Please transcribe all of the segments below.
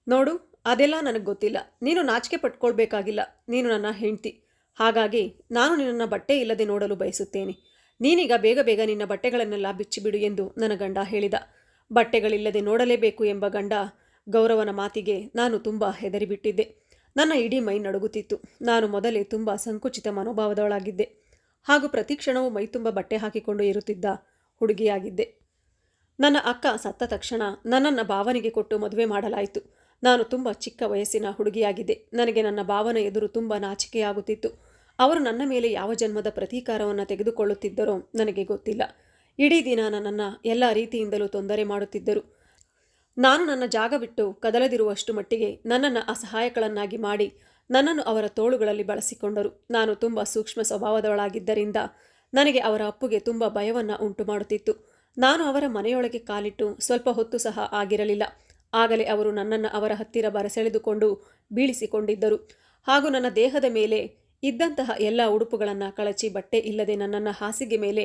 ನೋಡು, ಅದೆಲ್ಲ ನನಗೆ ಗೊತ್ತಿಲ್ಲ. ನೀನು ನಾಚಿಕೆ ಪಟ್ಕೊಳ್ಬೇಕಾಗಿಲ್ಲ. ನೀನು ನನ್ನ ಹೆಂಡ್ತಿ. ಹಾಗಾಗಿ ನಾನು ನಿನ್ನನ್ನು ಬಟ್ಟೆ ಇಲ್ಲದೆ ನೋಡಲು ಬಯಸುತ್ತೇನೆ. ನೀನೀಗ ಬೇಗ ಬೇಗ ನಿನ್ನ ಬಟ್ಟೆಗಳನ್ನೆಲ್ಲ ಬಿಚ್ಚಿಬಿಡು ಎಂದು ನನ್ನ ಗಂಡ ಹೇಳಿದ. ಬಟ್ಟೆಗಳಿಲ್ಲದೆ ನೋಡಲೇಬೇಕು ಎಂಬ ಗಂಡ ಗೌರವನ ಮಾತಿಗೆ ನಾನು ತುಂಬ ಹೆದರಿಬಿಟ್ಟಿದ್ದೆ. ನನ್ನ ಇಡೀ ಮೈ ನಡುಗುತ್ತಿತ್ತು. ನಾನು ಮೊದಲೇ ತುಂಬ ಸಂಕುಚಿತ ಮನೋಭಾವದವಳಾಗಿದ್ದೆ. ಹಾಗೂ ಪ್ರತಿ ಕ್ಷಣವೂ ಮೈತುಂಬ ಬಟ್ಟೆ ಹಾಕಿಕೊಂಡು ಇರುತ್ತಿದ್ದ ಹುಡುಗಿಯಾಗಿದ್ದೆ. ನನ್ನ ಅಕ್ಕ ಸತ್ತ ತಕ್ಷಣ ನನ್ನನ್ನು ಭಾವನಿಗೆ ಕೊಟ್ಟು ಮದುವೆ ಮಾಡಲಾಯಿತು. ನಾನು ತುಂಬ ಚಿಕ್ಕ ವಯಸ್ಸಿನ ಹುಡುಗಿಯಾಗಿದ್ದೆ. ನನಗೆ ನನ್ನ ಭಾವನ ಎದುರು ತುಂಬ ನಾಚಿಕೆಯಾಗುತ್ತಿತ್ತು. ಅವರು ನನ್ನ ಮೇಲೆ ಯಾವ ಜನ್ಮದ ಪ್ರತೀಕಾರವನ್ನು ತೆಗೆದುಕೊಳ್ಳುತ್ತಿದ್ದರೋ ನನಗೆ ಗೊತ್ತಿಲ್ಲ. ಇಡೀ ದಿನ ನನ್ನನ್ನು ಎಲ್ಲ ರೀತಿಯಿಂದಲೂ ತೊಂದರೆ ಮಾಡುತ್ತಿದ್ದರು. ನಾನು ನನ್ನ ಜಾಗ ಬಿಟ್ಟು ಕದಲದಿರುವಷ್ಟು ಮಟ್ಟಿಗೆ ನನ್ನನ್ನು ಅಸಹಾಯಕಳನ್ನಾಗಿ ಮಾಡಿ ನನ್ನನ್ನು ಅವರ ತೋಳುಗಳಲ್ಲಿ ಬಳಸಿಕೊಂಡರು. ನಾನು ತುಂಬ ಸೂಕ್ಷ್ಮ ಸ್ವಭಾವದವಳಾಗಿದ್ದರಿಂದ ನನಗೆ ಅವರ ಅಪ್ಪುಗೆ ತುಂಬ ಭಯವನ್ನು ಉಂಟು ಮಾಡುತ್ತಿತ್ತು. ನಾನು ಅವರ ಮನೆಯೊಳಗೆ ಕಾಲಿಟ್ಟು ಸ್ವಲ್ಪ ಹೊತ್ತು ಸಹ ಆಗಿರಲಿಲ್ಲ. ಆಗಲೇ ಅವರು ನನ್ನನ್ನು ಅವರ ಹತ್ತಿರ ಬರಸೆಳೆದುಕೊಂಡು ಬೀಳಿಸಿಕೊಂಡಿದ್ದರು. ಹಾಗೂ ನನ್ನ ದೇಹದ ಮೇಲೆ ಇದ್ದಂತಹ ಎಲ್ಲ ಉಡುಪುಗಳನ್ನು ಕಳಚಿ ಬಟ್ಟೆ ಇಲ್ಲದೆ ನನ್ನನ್ನು ಹಾಸಿಗೆ ಮೇಲೆ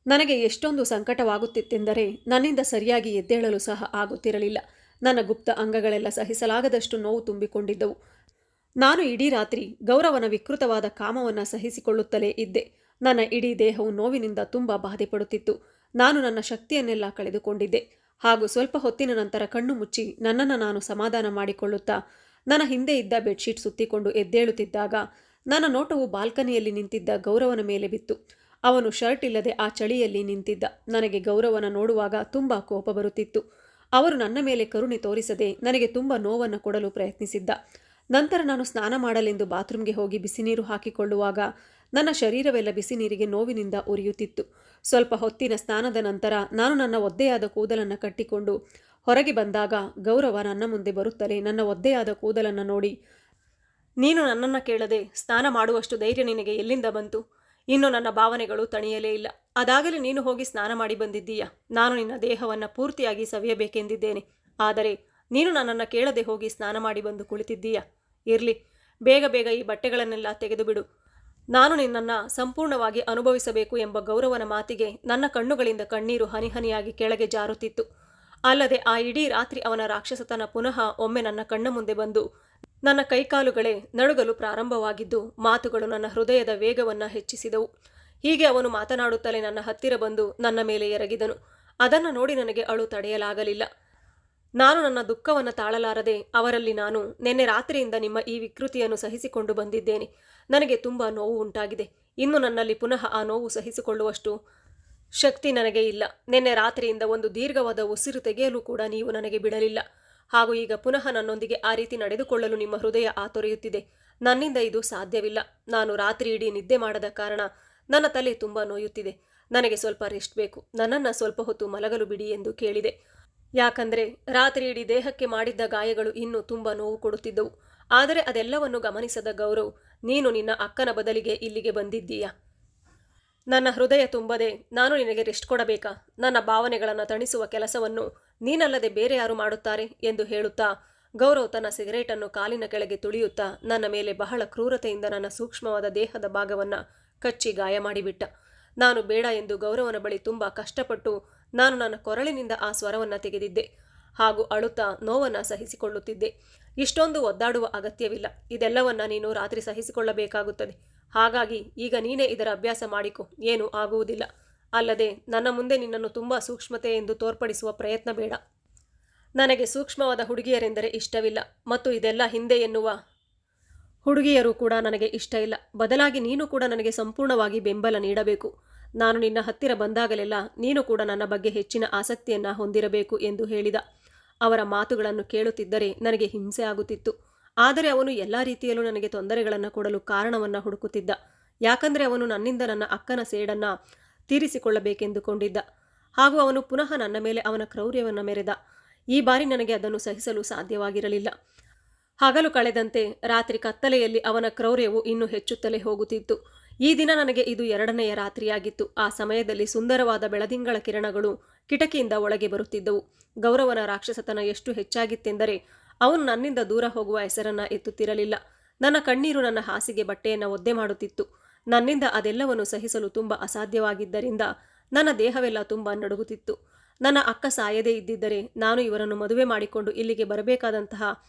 ನನಗೆ ಎಷ್ಟೊಂದು ಸಂಕಟವಾಗುತ್ತಿತ್ತೆಂದರೆ ನನ್ನಿಂದ ಸರಿಯಾಗಿ ಎದ್ದೇಳಲು ಸಹ ಆಗುತ್ತಿರಲಿಲ್ಲ. ನನ್ನ ಗುಪ್ತ ಅಂಗಗಳೆಲ್ಲ ಸಹಿಸಲಾಗದಷ್ಟು ನೋವು ತುಂಬಿಕೊಂಡಿದ್ದವು. ನಾನು ಇಡೀ ರಾತ್ರಿ ಗೌರವನ ವಿಕೃತವಾದ ಕಾಮವನ್ನು ಸಹಿಸಿಕೊಳ್ಳುತ್ತಲೇ ಇದ್ದೆ. ನನ್ನ ಇಡೀ ದೇಹವು ನೋವಿನಿಂದ ತುಂಬ ಬಾಧೆಪಡುತ್ತಿತ್ತು. ನಾನು ನನ್ನ ಶಕ್ತಿಯನ್ನೆಲ್ಲ ಕಳೆದುಕೊಂಡಿದ್ದೆ. ಹಾಗೂ ಸ್ವಲ್ಪ ಹೊತ್ತಿನ ನಂತರ ಕಣ್ಣು ಮುಚ್ಚಿ ನನ್ನನ್ನು ನಾನು ಸಮಾಧಾನ ಮಾಡಿಕೊಳ್ಳುತ್ತಾ ನನ್ನ ಹಿಂದೆ ಇದ್ದ ಬೆಡ್ಶೀಟ್ ಸುತ್ತಿಕೊಂಡು ಎದ್ದೇಳುತ್ತಿದ್ದಾಗ ನನ್ನ ನೋಟವು ಬಾಲ್ಕನಿಯಲ್ಲಿ ನಿಂತಿದ್ದ ಗೌರವನ ಮೇಲೆ ಬಿತ್ತು. ಅವನು ಶರ್ಟ್ ಇಲ್ಲದೆ ಆ ಚಳಿಯಲ್ಲಿ ನಿಂತಿದ್ದ. ನನಗೆ ಗೌರವನ ನೋಡುವಾಗ ತುಂಬ ಕೋಪ ಬರುತ್ತಿತ್ತು. ಅವರು ನನ್ನ ಮೇಲೆ ಕರುಣೆ ತೋರಿಸದೆ ನನಗೆ ತುಂಬ ನೋವನ್ನು ಕೊಡಲು ಪ್ರಯತ್ನಿಸಿದ್ದ. ನಂತರ ನಾನು ಸ್ನಾನ ಮಾಡಲೆಂದು ಬಾತ್ರೂಮ್ಗೆ ಹೋಗಿ ಬಿಸಿನೀರು ಹಾಕಿಕೊಳ್ಳುವಾಗ ನನ್ನ ಶರೀರವೆಲ್ಲ ಬಿಸಿನೀರಿಗೆ ನೋವಿನಿಂದ ಉರಿಯುತ್ತಿತ್ತು. ಸ್ವಲ್ಪ ಹೊತ್ತಿನ ಸ್ನಾನದ ನಂತರ ನಾನು ನನ್ನ ಒದ್ದೆಯಾದ ಕೂದಲನ್ನು ಕಟ್ಟಿಕೊಂಡು ಹೊರಗೆ ಬಂದಾಗ ಗೌರವ ನನ್ನ ಮುಂದೆ ಬರುತ್ತಲೇ ನನ್ನ ಒದ್ದೆಯಾದ ಕೂದಲನ್ನು ನೋಡಿ, ನೀನು ನನ್ನನ್ನು ಕೇಳದೆ ಸ್ನಾನ ಮಾಡುವಷ್ಟು ಧೈರ್ಯ ನಿನಗೆ ಎಲ್ಲಿಂದ ಬಂತು? ಇನ್ನು ನನ್ನ ಭಾವನೆಗಳು ತಣಿಯಲೇ ಇಲ್ಲ. ಅದಾಗಲೇ ನೀನು ಹೋಗಿ ಸ್ನಾನ ಮಾಡಿ ಬಂದಿದ್ದೀಯಾ? ನಾನು ನಿನ್ನ ದೇಹವನ್ನು ಪೂರ್ತಿಯಾಗಿ ಸವಿಯಬೇಕೆಂದಿದ್ದೇನೆ. ಆದರೆ ನೀನು ನನ್ನನ್ನು ಕೇಳದೆ ಹೋಗಿ ಸ್ನಾನ ಮಾಡಿ ಬಂದು ಕುಳಿತಿದ್ದೀಯಾ? ಇರಲಿ, ಬೇಗ ಬೇಗ ಈ ಬಟ್ಟೆಗಳನ್ನೆಲ್ಲ ತೆಗೆದುಬಿಡು. ನಾನು ನಿನ್ನನ್ನು ಸಂಪೂರ್ಣವಾಗಿ ಅನುಭವಿಸಬೇಕು ಎಂಬ ಗೌರವನ ಮಾತಿಗೆ ನನ್ನ ಕಣ್ಣುಗಳಿಂದ ಕಣ್ಣೀರು ಹನಿ ಹನಿಯಾಗಿ ಕೆಳಗೆ ಜಾರುತ್ತಿತ್ತು. ಅಲ್ಲದೆ ಆ ಇಡೀ ರಾತ್ರಿ ಅವನ ರಾಕ್ಷಸತನ ಪುನಃ ಒಮ್ಮೆ ನನ್ನ ಕಣ್ಣ ಮುಂದೆ ಬಂದು ನನ್ನ ಕೈಕಾಲುಗಳೇ ನಡುಗಲು ಪ್ರಾರಂಭವಾಗಿದ್ದು ಮಾತುಗಳು ನನ್ನ ಹೃದಯದ ವೇಗವನ್ನು ಹೆಚ್ಚಿಸಿದವು. ಹೀಗೆ ಅವನು ಮಾತನಾಡುತ್ತಲೇ ನನ್ನ ಹತ್ತಿರ ಬಂದು ನನ್ನ ಮೇಲೆ ಎರಗಿದನು. ಅದನ್ನು ನೋಡಿ ನನಗೆ ಅಳು ತಡೆಯಲಾಗಲಿಲ್ಲ. ನಾನು ನನ್ನ ದುಃಖವನ್ನು ತಾಳಲಾರದೆ ಅವರಲ್ಲಿ, ನಾನು ನಿನ್ನೆ ರಾತ್ರಿಯಿಂದ ನಿಮ್ಮ ಈ ವಿಕೃತಿಯನ್ನು ಸಹಿಸಿಕೊಂಡು ಬಂದಿದ್ದೇನೆ. ನನಗೆ ತುಂಬ ನೋವು ಉಂಟಾಗಿದೆ. ಇನ್ನು ನನ್ನಲ್ಲಿ ಪುನಃ ಆ ನೋವು ಸಹಿಸಿಕೊಳ್ಳುವಷ್ಟು ಶಕ್ತಿ ನನಗೆ ಇಲ್ಲ. ನಿನ್ನೆ ರಾತ್ರಿಯಿಂದ ಒಂದು ದೀರ್ಘವಾದ ಉಸಿರು ತೆಗೆಯಲು ಕೂಡ ನೀವು ನನಗೆ ಬಿಡಲಿಲ್ಲ. ಹಾಗೂ ಈಗ ಪುನಃ ನನ್ನೊಂದಿಗೆ ಆ ರೀತಿ ನಡೆದುಕೊಳ್ಳಲು ನಿಮ್ಮ ಹೃದಯ ಆತೊರೆಯುತ್ತಿದೆ. ನನ್ನಿಂದ ಇದು ಸಾಧ್ಯವಿಲ್ಲ. ನಾನು ರಾತ್ರಿ ಇಡೀ ನಿದ್ದೆ ಮಾಡದ ಕಾರಣ ನನ್ನ ತಲೆ ತುಂಬ ನೋಯುತ್ತಿದೆ. ನನಗೆ ಸ್ವಲ್ಪ ರೆಸ್ಟ್ ಬೇಕು. ನನ್ನನ್ನು ಸ್ವಲ್ಪ ಹೊತ್ತು ಮಲಗಲು ಬಿಡಿ ಎಂದು ಕೇಳಿದೆ. ಯಾಕಂದರೆ ರಾತ್ರಿ ಇಡೀ ದೇಹಕ್ಕೆ ಮಾಡಿದ್ದ ಗಾಯಗಳು ಇನ್ನೂ ತುಂಬ ನೋವು ಕೊಡುತ್ತಿದ್ದವು. ಆದರೆ ಅದೆಲ್ಲವನ್ನು ಗಮನಿಸದ ಗೌರವ್, ನೀನು ನಿನ್ನ ಅಕ್ಕನ ಬದಲಿಗೆ ಇಲ್ಲಿಗೆ ಬಂದಿದ್ದೀಯಾ? ನನ್ನ ಹೃದಯ ತುಂಬದೆ ನಾನು ನಿನಗೆ ರೆಸ್ಟ್ ಕೊಡಬೇಕಾ? ನನ್ನ ಭಾವನೆಗಳನ್ನು ತಣಿಸುವ ಕೆಲಸವನ್ನು ನೀನಲ್ಲದೆ ಬೇರೆ ಯಾರು ಮಾಡುತ್ತಾರೆ ಎಂದು ಹೇಳುತ್ತಾ ಗೌರವ್ ತನ್ನ ಸಿಗರೇಟನ್ನು ಕಾಲಿನ ಕೆಳಗೆ ತುಳಿಯುತ್ತಾ ನನ್ನ ಮೇಲೆ ಬಹಳ ಕ್ರೂರತೆಯಿಂದ ನನ್ನ ಸೂಕ್ಷ್ಮವಾದ ದೇಹದ ಭಾಗವನ್ನು ಕಚ್ಚಿ ಗಾಯ ಮಾಡಿಬಿಟ್ಟ. ನಾನು ಬೇಡ ಎಂದು ಗೌರವನ ಬಳಿ ತುಂಬ ಕಷ್ಟಪಟ್ಟು ನಾನು ನನ್ನ ಕೊರಳಿನಿಂದ ಆ ಸ್ವರವನ್ನು ತೆಗೆದಿದ್ದೆ. ಹಾಗೂ ಅಳುತ್ತಾ ನೋವನ್ನು ಸಹಿಸಿಕೊಳ್ಳುತ್ತಿದ್ದೆ. ಇಷ್ಟೊಂದು ಒದ್ದಾಡುವ ಅಗತ್ಯವಿಲ್ಲ. ಇದೆಲ್ಲವನ್ನ ನೀನು ರಾತ್ರಿ ಸಹಿಸಿಕೊಳ್ಳಬೇಕಾಗುತ್ತದೆ. ಹಾಗಾಗಿ ಈಗ ನೀನೇ ಇದರ ಅಭ್ಯಾಸ ಮಾಡಿಕೊ, ಏನೂ ಆಗುವುದಿಲ್ಲ. ಅಲ್ಲದೆ ನನ್ನ ಮುಂದೆ ನಿನ್ನನ್ನು ತುಂಬ ಸೂಕ್ಷ್ಮತೆ ಎಂದು ತೋರ್ಪಡಿಸುವ ಪ್ರಯತ್ನ ಬೇಡ. ನನಗೆ ಸೂಕ್ಷ್ಮವಾದ ಹುಡುಗಿಯರೆಂದರೆ ಇಷ್ಟವಿಲ್ಲ. ಮತ್ತು ಇದೆಲ್ಲ ಹಿಂದೆ ಎನ್ನುವ ಹುಡುಗಿಯರು ಕೂಡ ನನಗೆ ಇಷ್ಟ ಇಲ್ಲ. ಬದಲಾಗಿ ನೀನು ಕೂಡ ನನಗೆ ಸಂಪೂರ್ಣವಾಗಿ ಬೆಂಬಲ ನೀಡಬೇಕು. ನಾನು ನಿನ್ನ ಹತ್ತಿರ ಬಂದಾಗಲೆಲ್ಲ ನೀನು ಕೂಡ ನನ್ನ ಬಗ್ಗೆ ಹೆಚ್ಚಿನ ಆಸಕ್ತಿಯನ್ನು ಹೊಂದಿರಬೇಕು ಎಂದು ಹೇಳಿದ. ಅವರ ಮಾತುಗಳನ್ನು ಕೇಳುತ್ತಿದ್ದರೆ ನನಗೆ ಹಿಂಸೆ ಆಗುತ್ತಿತ್ತು. ಆದರೆ ಅವನು ಎಲ್ಲ ರೀತಿಯಲ್ಲೂ ನನಗೆ ತೊಂದರೆಗಳನ್ನು ಕೊಡಲು ಕಾರಣವನ್ನು ಹುಡುಕುತ್ತಿದ್ದ. ಯಾಕಂದರೆ ಅವನು ನನ್ನಿಂದ ನನ್ನ ಅಕ್ಕನ ಸೇಡನ್ನು ತೀರಿಸಿಕೊಳ್ಳಬೇಕೆಂದುಕೊಂಡಿದ್ದ. ಹಾಗೂ ಅವನು ಪುನಃ ನನ್ನ ಮೇಲೆ ಅವನ ಕ್ರೌರ್ಯವನ್ನು ಮೆರೆದ. ಈ ಬಾರಿ ನನಗೆ ಅದನ್ನು ಸಹಿಸಲು ಸಾಧ್ಯವಾಗಿರಲಿಲ್ಲ. ಹಗಲು ಕಳೆದಂತೆ ರಾತ್ರಿ ಕತ್ತಲೆಯಲ್ಲಿ ಅವನ ಕ್ರೌರ್ಯವು ಇನ್ನೂ ಹೆಚ್ಚುತ್ತಲೇ ಹೋಗುತ್ತಿತ್ತು. ಈ ದಿನ ನನಗೆ ಇದು 2ನೆಯ ರಾತ್ರಿಯಾಗಿತ್ತು. ಆ ಸಮಯದಲ್ಲಿ ಸುಂದರವಾದ ಬೆಳದಿಂಗಳ ಕಿರಣಗಳು ಕಿಟಕಿಯಿಂದ ಒಳಗೆ ಬರುತ್ತಿದ್ದವು. ಗೌರವನ ರಾಕ್ಷಸತನ ಎಷ್ಟು ಹೆಚ್ಚಾಗಿತ್ತೆಂದರೆ ಅವನು ನನ್ನಿಂದ ದೂರ ಹೋಗುವ ಹೆಸರನ್ನು ಎತ್ತುತ್ತಿರಲಿಲ್ಲ. ನನ್ನ ಕಣ್ಣೀರು ನನ್ನ ಹಾಸಿಗೆ ಬಟ್ಟೆಯನ್ನು ಒದ್ದೆ ಮಾಡುತ್ತಿತ್ತು. ನನ್ನಿಂದ ಅದೆಲ್ಲವನ್ನು ಸಹಿಸಲು ತುಂಬ ಅಸಾಧ್ಯವಾಗಿದ್ದರಿಂದ ನನ್ನ ದೇಹವೆಲ್ಲ ತುಂಬ ನಡುಗುತ್ತಿತ್ತು. ನನ್ನ ಅಕ್ಕ ಸಾಯದೇ ಇದ್ದಿದ್ದರೆ ನಾನು ಇವರನ್ನು ಮದುವೆ ಮಾಡಿಕೊಂಡು ಇಲ್ಲಿಗೆ ಬರಬೇಕಾದಂತಹ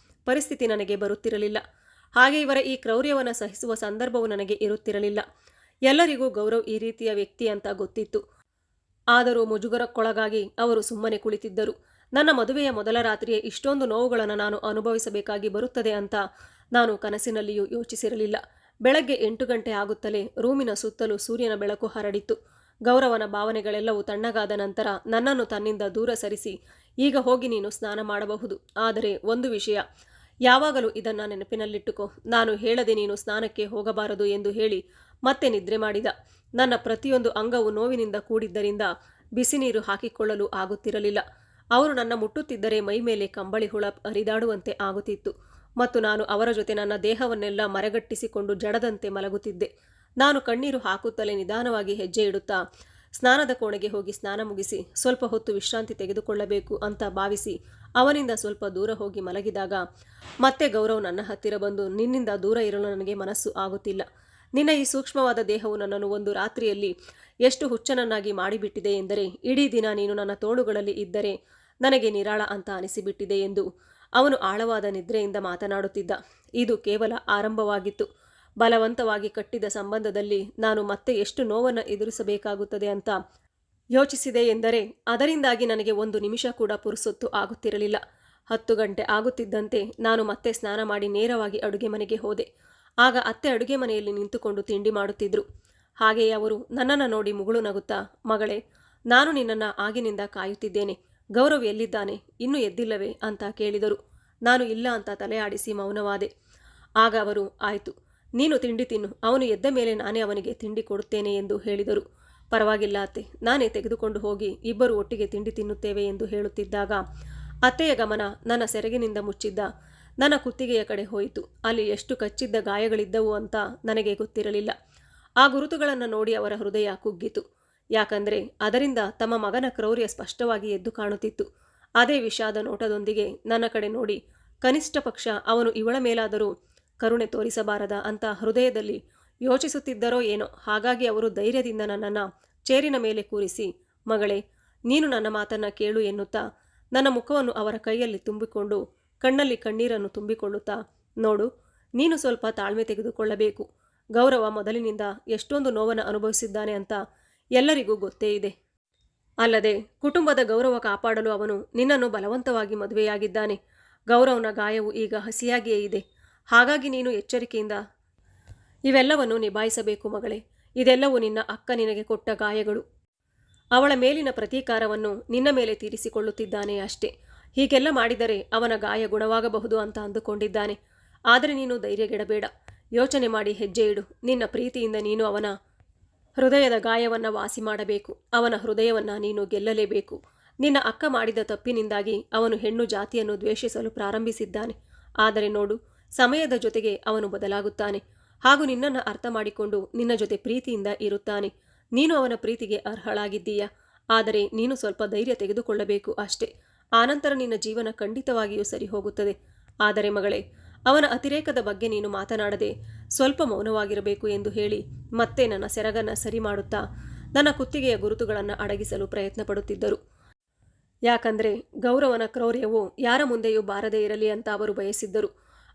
ಪರಿಸ್ಥಿತಿ ನನಗೆ ಬರುತ್ತಿರಲಿಲ್ಲ. ಹಾಗೆ ಇವರ ಈ ಕ್ರೌರ್ಯವನ್ನು ಸಹಿಸುವ ಸಂದರ್ಭವು ನನಗೆ ಇರುತ್ತಿರಲಿಲ್ಲ. ಎಲ್ಲರಿಗೂ ಗೌರವ್ ಈ ರೀತಿಯ ವ್ಯಕ್ತಿ ಅಂತ ಗೊತ್ತಿತ್ತು. ಆದರೂ ಮುಜುಗರಕ್ಕೊಳಗಾಗಿ ಅವರು ಸುಮ್ಮನೆ ಕುಳಿತಿದ್ದರು. ನನ್ನ ಮದುವೆಯ ಮೊದಲ ರಾತ್ರಿಯೇ ಇಷ್ಟೊಂದು ನೋವುಗಳನ್ನು ನಾನು ಅನುಭವಿಸಬೇಕಾಗಿ ಬರುತ್ತದೆ ಅಂತ ನಾನು ಕನಸಿನಲ್ಲಿಯೂ ಯೋಚಿಸಿರಲಿಲ್ಲ. ಬೆಳಗ್ಗೆ 8 ಗಂಟೆ ಆಗುತ್ತಲೇ ರೂಮಿನ ಸುತ್ತಲೂ ಸೂರ್ಯನ ಬೆಳಕು ಹರಡಿತ್ತು. ಗೌರವನ ಭಾವನೆಗಳೆಲ್ಲವೂ ತಣ್ಣಗಾದ ನಂತರ ನನ್ನನ್ನು ತನ್ನಿಂದ ದೂರ ಸರಿಸಿ, ಈಗ ಹೋಗಿ ನೀನು ಸ್ನಾನ ಮಾಡಬಹುದು. ಆದರೆ ಒಂದು ವಿಷಯ, ಯಾವಾಗಲೂ ಇದನ್ನು ನೆನಪಿನಲ್ಲಿಟ್ಟುಕೋ, ನಾನು ಹೇಳದೆ ನೀನು ಸ್ನಾನಕ್ಕೆ ಹೋಗಬಾರದು ಎಂದು ಹೇಳಿ ಮತ್ತೆ ನಿದ್ರೆ ಮಾಡಿದ. ನನ್ನ ಪ್ರತಿಯೊಂದು ಅಂಗವು ನೋವಿನಿಂದ ಕೂಡಿದ್ದರಿಂದ ಬಿಸಿ ನೀರು ಹಾಕಿಕೊಳ್ಳಲು ಆಗುತ್ತಿರಲಿಲ್ಲ. ಅವರು ನನ್ನ ಮುಟ್ಟುತ್ತಿದ್ದರೆ ಮೈ ಮೇಲೆ ಕಂಬಳಿ ಹುಳ ಹರಿದಾಡುವಂತೆ ಆಗುತ್ತಿತ್ತು ಮತ್ತು ನಾನು ಅವರ ಜೊತೆ ನನ್ನ ದೇಹವನ್ನೆಲ್ಲ ಮರೆಗಟ್ಟಿಸಿಕೊಂಡು ಜಡದಂತೆ ಮಲಗುತ್ತಿದ್ದೆ. ನಾನು ಕಣ್ಣೀರು ಹಾಕುತ್ತಲೇ ನಿಧಾನವಾಗಿ ಹೆಜ್ಜೆ ಇಡುತ್ತಾ ಸ್ನಾನದ ಕೋಣೆಗೆ ಹೋಗಿ ಸ್ನಾನ ಮುಗಿಸಿ ಸ್ವಲ್ಪ ಹೊತ್ತು ವಿಶ್ರಾಂತಿ ತೆಗೆದುಕೊಳ್ಳಬೇಕು ಅಂತ ಭಾವಿಸಿ ಅವನಿಂದ ಸ್ವಲ್ಪ ದೂರ ಹೋಗಿ ಮಲಗಿದಾಗ ಮತ್ತೆ ಗೌರವ್ ನನ್ನ ಹತ್ತಿರ ಬಂದು, ನಿನ್ನಿಂದ ದೂರ ಇರಲು ನನಗೆ ಮನಸ್ಸು ಆಗುತ್ತಿಲ್ಲ. ನಿನ್ನ ಈ ಸೂಕ್ಷ್ಮವಾದ ದೇಹವು ನನ್ನನ್ನು ಒಂದು ರಾತ್ರಿಯಲ್ಲಿ ಎಷ್ಟು ಹುಚ್ಚನನ್ನಾಗಿ ಮಾಡಿಬಿಟ್ಟಿದೆ ಎಂದರೆ ಇಡೀ ದಿನ ನೀನು ನನ್ನ ತೋಳುಗಳಲ್ಲಿ ಇದ್ದರೆ ನನಗೆ ನಿರಾಳ ಅಂತ ಅನಿಸಿಬಿಟ್ಟಿದೆ ಎಂದು ಅವನು ಆಳವಾದ ನಿದ್ರೆಯಿಂದ ಮಾತನಾಡುತ್ತಿದ್ದ. ಇದು ಕೇವಲ ಆರಂಭವಾಗಿತ್ತು. ಬಲವಂತವಾಗಿ ಕಟ್ಟಿದ ಸಂಬಂಧದಲ್ಲಿ ನಾನು ಮತ್ತೆ ಎಷ್ಟು ನೋವನ್ನು ಎದುರಿಸಬೇಕಾಗುತ್ತದೆ ಅಂತ ಯೋಚಿಸಿದೆ ಎಂದರೆ ಅದರಿಂದಾಗಿ ನನಗೆ ಒಂದು ನಿಮಿಷ ಕೂಡ ಪುರುಸೊತ್ತು ಆಗುತ್ತಿರಲಿಲ್ಲ. 10 ಗಂಟೆ ಆಗುತ್ತಿದ್ದಂತೆ ನಾನು ಮತ್ತೆ ಸ್ನಾನ ಮಾಡಿ ನೇರವಾಗಿ ಅಡುಗೆ ಮನೆಗೆ ಹೋದೆ. ಆಗ ಅತ್ತೆ ಅಡುಗೆ ಮನೆಯಲ್ಲಿ ನಿಂತುಕೊಂಡು ತಿಂಡಿ ಮಾಡುತ್ತಿದ್ರು. ಹಾಗೆಯೇ ಅವರು ನನ್ನನ್ನು ನೋಡಿ ಮುಗುಳು ನಗುತ್ತಾ, ಮಗಳೇ, ನಾನು ನಿನ್ನನ್ನು ಆಗಿನಿಂದ ಕಾಯುತ್ತಿದ್ದೇನೆ. ಗೌರವ್ ಎಲ್ಲಿದ್ದಾನೆ? ಇನ್ನೂ ಎದ್ದಿಲ್ಲವೇ ಅಂತ ಕೇಳಿದರು. ನಾನು ಇಲ್ಲ ಅಂತ ತಲೆ ಆಡಿಸಿ ಮೌನವಾದೆ. ಆಗ ಅವರು, ಆಯಿತು, ನೀನು ತಿಂಡಿ ತಿನ್ನು, ಅವನು ಎದ್ದ ಮೇಲೆ ನಾನೇ ಅವನಿಗೆ ತಿಂಡಿ ಕೊಡುತ್ತೇನೆ ಎಂದು ಹೇಳಿದರು. ಪರವಾಗಿಲ್ಲ ಅತ್ತೆ, ನಾನೇ ತೆಗೆದುಕೊಂಡು ಹೋಗಿ ಇಬ್ಬರು ಒಟ್ಟಿಗೆ ತಿಂಡಿ ತಿನ್ನುತ್ತೇವೆ ಎಂದು ಹೇಳುತ್ತಿದ್ದಾಗ ಅತ್ತೆಯ ಗಮನ ನನ್ನ ಸೆರಗಿನಿಂದ ಮುಚ್ಚಿದ್ದ ನನ್ನ ಕುತ್ತಿಗೆಯ ಕಡೆ ಹೋಯಿತು. ಅಲ್ಲಿ ಎಷ್ಟು ಕಚ್ಚಿದ್ದ ಗಾಯಗಳಿದ್ದವು ಅಂತ ನನಗೆ ಗೊತ್ತಿರಲಿಲ್ಲ. ಆ ಗುರುತುಗಳನ್ನು ನೋಡಿ ಅವರ ಹೃದಯ ಕುಗ್ಗಿತು. ಯಾಕಂದರೆ ಅದರಿಂದ ತಮ್ಮ ಮಗನ ಕ್ರೌರ್ಯ ಸ್ಪಷ್ಟವಾಗಿ ಎದ್ದು ಕಾಣುತ್ತಿತ್ತು. ಅದೇ ವಿಷಾದ ನೋಟದೊಂದಿಗೆ ನನ್ನ ಕಡೆ ನೋಡಿ, ಕನಿಷ್ಠ ಪಕ್ಷ ಅವನು ಇವಳ ಮೇಲಾದರೂ ಕರುಣೆ ತೋರಿಸಬಾರದ ಅಂತ ಹೃದಯದಲ್ಲಿ ಯೋಚಿಸುತ್ತಿದ್ದರೋ ಏನೋ. ಹಾಗಾಗಿ ಅವರು ಧೈರ್ಯದಿಂದ ನನ್ನನ್ನು ಚೇರಿನ ಮೇಲೆ ಕೂರಿಸಿ, ಮಗಳೇ, ನೀನು ನನ್ನ ಮಾತನ್ನು ಕೇಳು ಎನ್ನುತ್ತಾ ನನ್ನ ಮುಖವನ್ನು ಅವರ ಕೈಯಲ್ಲಿ ತುಂಬಿಕೊಂಡು ಕಣ್ಣಲ್ಲಿ ಕಣ್ಣೀರನ್ನು ತುಂಬಿಕೊಳ್ಳುತ್ತಾ, ನೋಡು, ನೀನು ಸ್ವಲ್ಪ ತಾಳ್ಮೆ ತೆಗೆದುಕೊಳ್ಳಬೇಕು. ಗೌರವ ಮೊದಲಿನಿಂದ ಎಷ್ಟೊಂದು ನೋವನ್ನು ಅನುಭವಿಸಿದ್ದಾನೆ ಅಂತ ಎಲ್ಲರಿಗೂ ಗೊತ್ತೇ ಇದೆ. ಅಲ್ಲದೆ ಕುಟುಂಬದ ಗೌರವ ಕಾಪಾಡಲು ಅವನು ನಿನ್ನನ್ನು ಬಲವಂತವಾಗಿ ಮದುವೆಯಾಗಿದ್ದಾನೆ. ಗೌರವನ ಗಾಯವು ಈಗ ಹಸಿಯಾಗಿಯೇ ಇದೆ. ಹಾಗಾಗಿ ನೀನು ಎಚ್ಚರಿಕೆಯಿಂದ ಇವೆಲ್ಲವನ್ನು ನಿಭಾಯಿಸಬೇಕು ಮಗಳೇ. ಇದೆಲ್ಲವೂ ನಿನ್ನ ಅಕ್ಕ ನಿನಗೆ ಕೊಟ್ಟ ಗಾಯಗಳು. ಅವಳ ಮೇಲಿನ ಪ್ರತೀಕಾರವನ್ನು ನಿನ್ನ ಮೇಲೆ ತೀರಿಸಿಕೊಳ್ಳುತ್ತಿದ್ದಾನೆ ಅಷ್ಟೇ. ಹೀಗೆಲ್ಲ ಮಾಡಿದರೆ ಅವನ ಗಾಯ ಗುಣವಾಗಬಹುದು ಅಂತ ಅಂದುಕೊಂಡಿದ್ದಾನೆ. ಆದರೆ ನೀನು ಧೈರ್ಯಗೆಡಬೇಡ. ಯೋಚನೆ ಮಾಡಿ ಹೆಜ್ಜೆ ಇಡು. ನಿನ್ನ ಪ್ರೀತಿಯಿಂದ ನೀನು ಅವನ ಹೃದಯದ ಗಾಯವನ್ನು ವಾಸಿ ಮಾಡಬೇಕು. ಅವನ ಹೃದಯವನ್ನು ನೀನು ಗೆಲ್ಲಲೇಬೇಕು. ನಿನ್ನ ಅಕ್ಕ ಮಾಡಿದ ತಪ್ಪಿನಿಂದಾಗಿ ಅವನು ಹೆಣ್ಣು ಜಾತಿಯನ್ನು ದ್ವೇಷಿಸಲು ಪ್ರಾರಂಭಿಸಿದ್ದಾನೆ. ಆದರೆ ನೋಡು, ಸಮಯದ ಜೊತೆಗೆ ಅವನು ಬದಲಾಗುತ್ತಾನೆ ಹಾಗೂ ನಿನ್ನನ್ನು ಅರ್ಥ ಮಾಡಿಕೊಂಡು ನಿನ್ನ ಜೊತೆ ಪ್ರೀತಿಯಿಂದ ಇರುತ್ತಾನೆ. ನೀನು ಅವನ ಪ್ರೀತಿಗೆ ಅರ್ಹಳಾಗಿದ್ದೀಯ. ಆದರೆ ನೀನು ಸ್ವಲ್ಪ ಧೈರ್ಯ ತೆಗೆದುಕೊಳ್ಳಬೇಕು ಅಷ್ಟೇ. ಆನಂತರ ನಿನ್ನ ಜೀವನ ಖಂಡಿತವಾಗಿಯೂ ಸರಿ ಹೋಗುತ್ತದೆ. ಆದರೆ ಮಗಳೇ, ಅವನ ಅತಿರೇಕದ ಬಗ್ಗೆ ನೀನು ಮಾತನಾಡದೆ ಸ್ವಲ್ಪ ಮೌನವಾಗಿರಬೇಕು ಎಂದು ಹೇಳಿ ಮತ್ತೆ ನನ್ನ ಸೆರಗನ್ನು ಸರಿ ಮಾಡುತ್ತಾ ನನ್ನ ಕುತ್ತಿಗೆಯ ಗುರುತುಗಳನ್ನು ಅಡಗಿಸಲು ಪ್ರಯತ್ನ ಪಡುತ್ತಿದ್ದರು. ಯಾಕಂದರೆ ಗೌರವನ ಕ್ರೌರ್ಯವು ಯಾರ ಮುಂದೆಯೂ ಬಾರದೇ ಇರಲಿ ಅಂತ ಅವರು ಬಯಸಿದ್ದರು.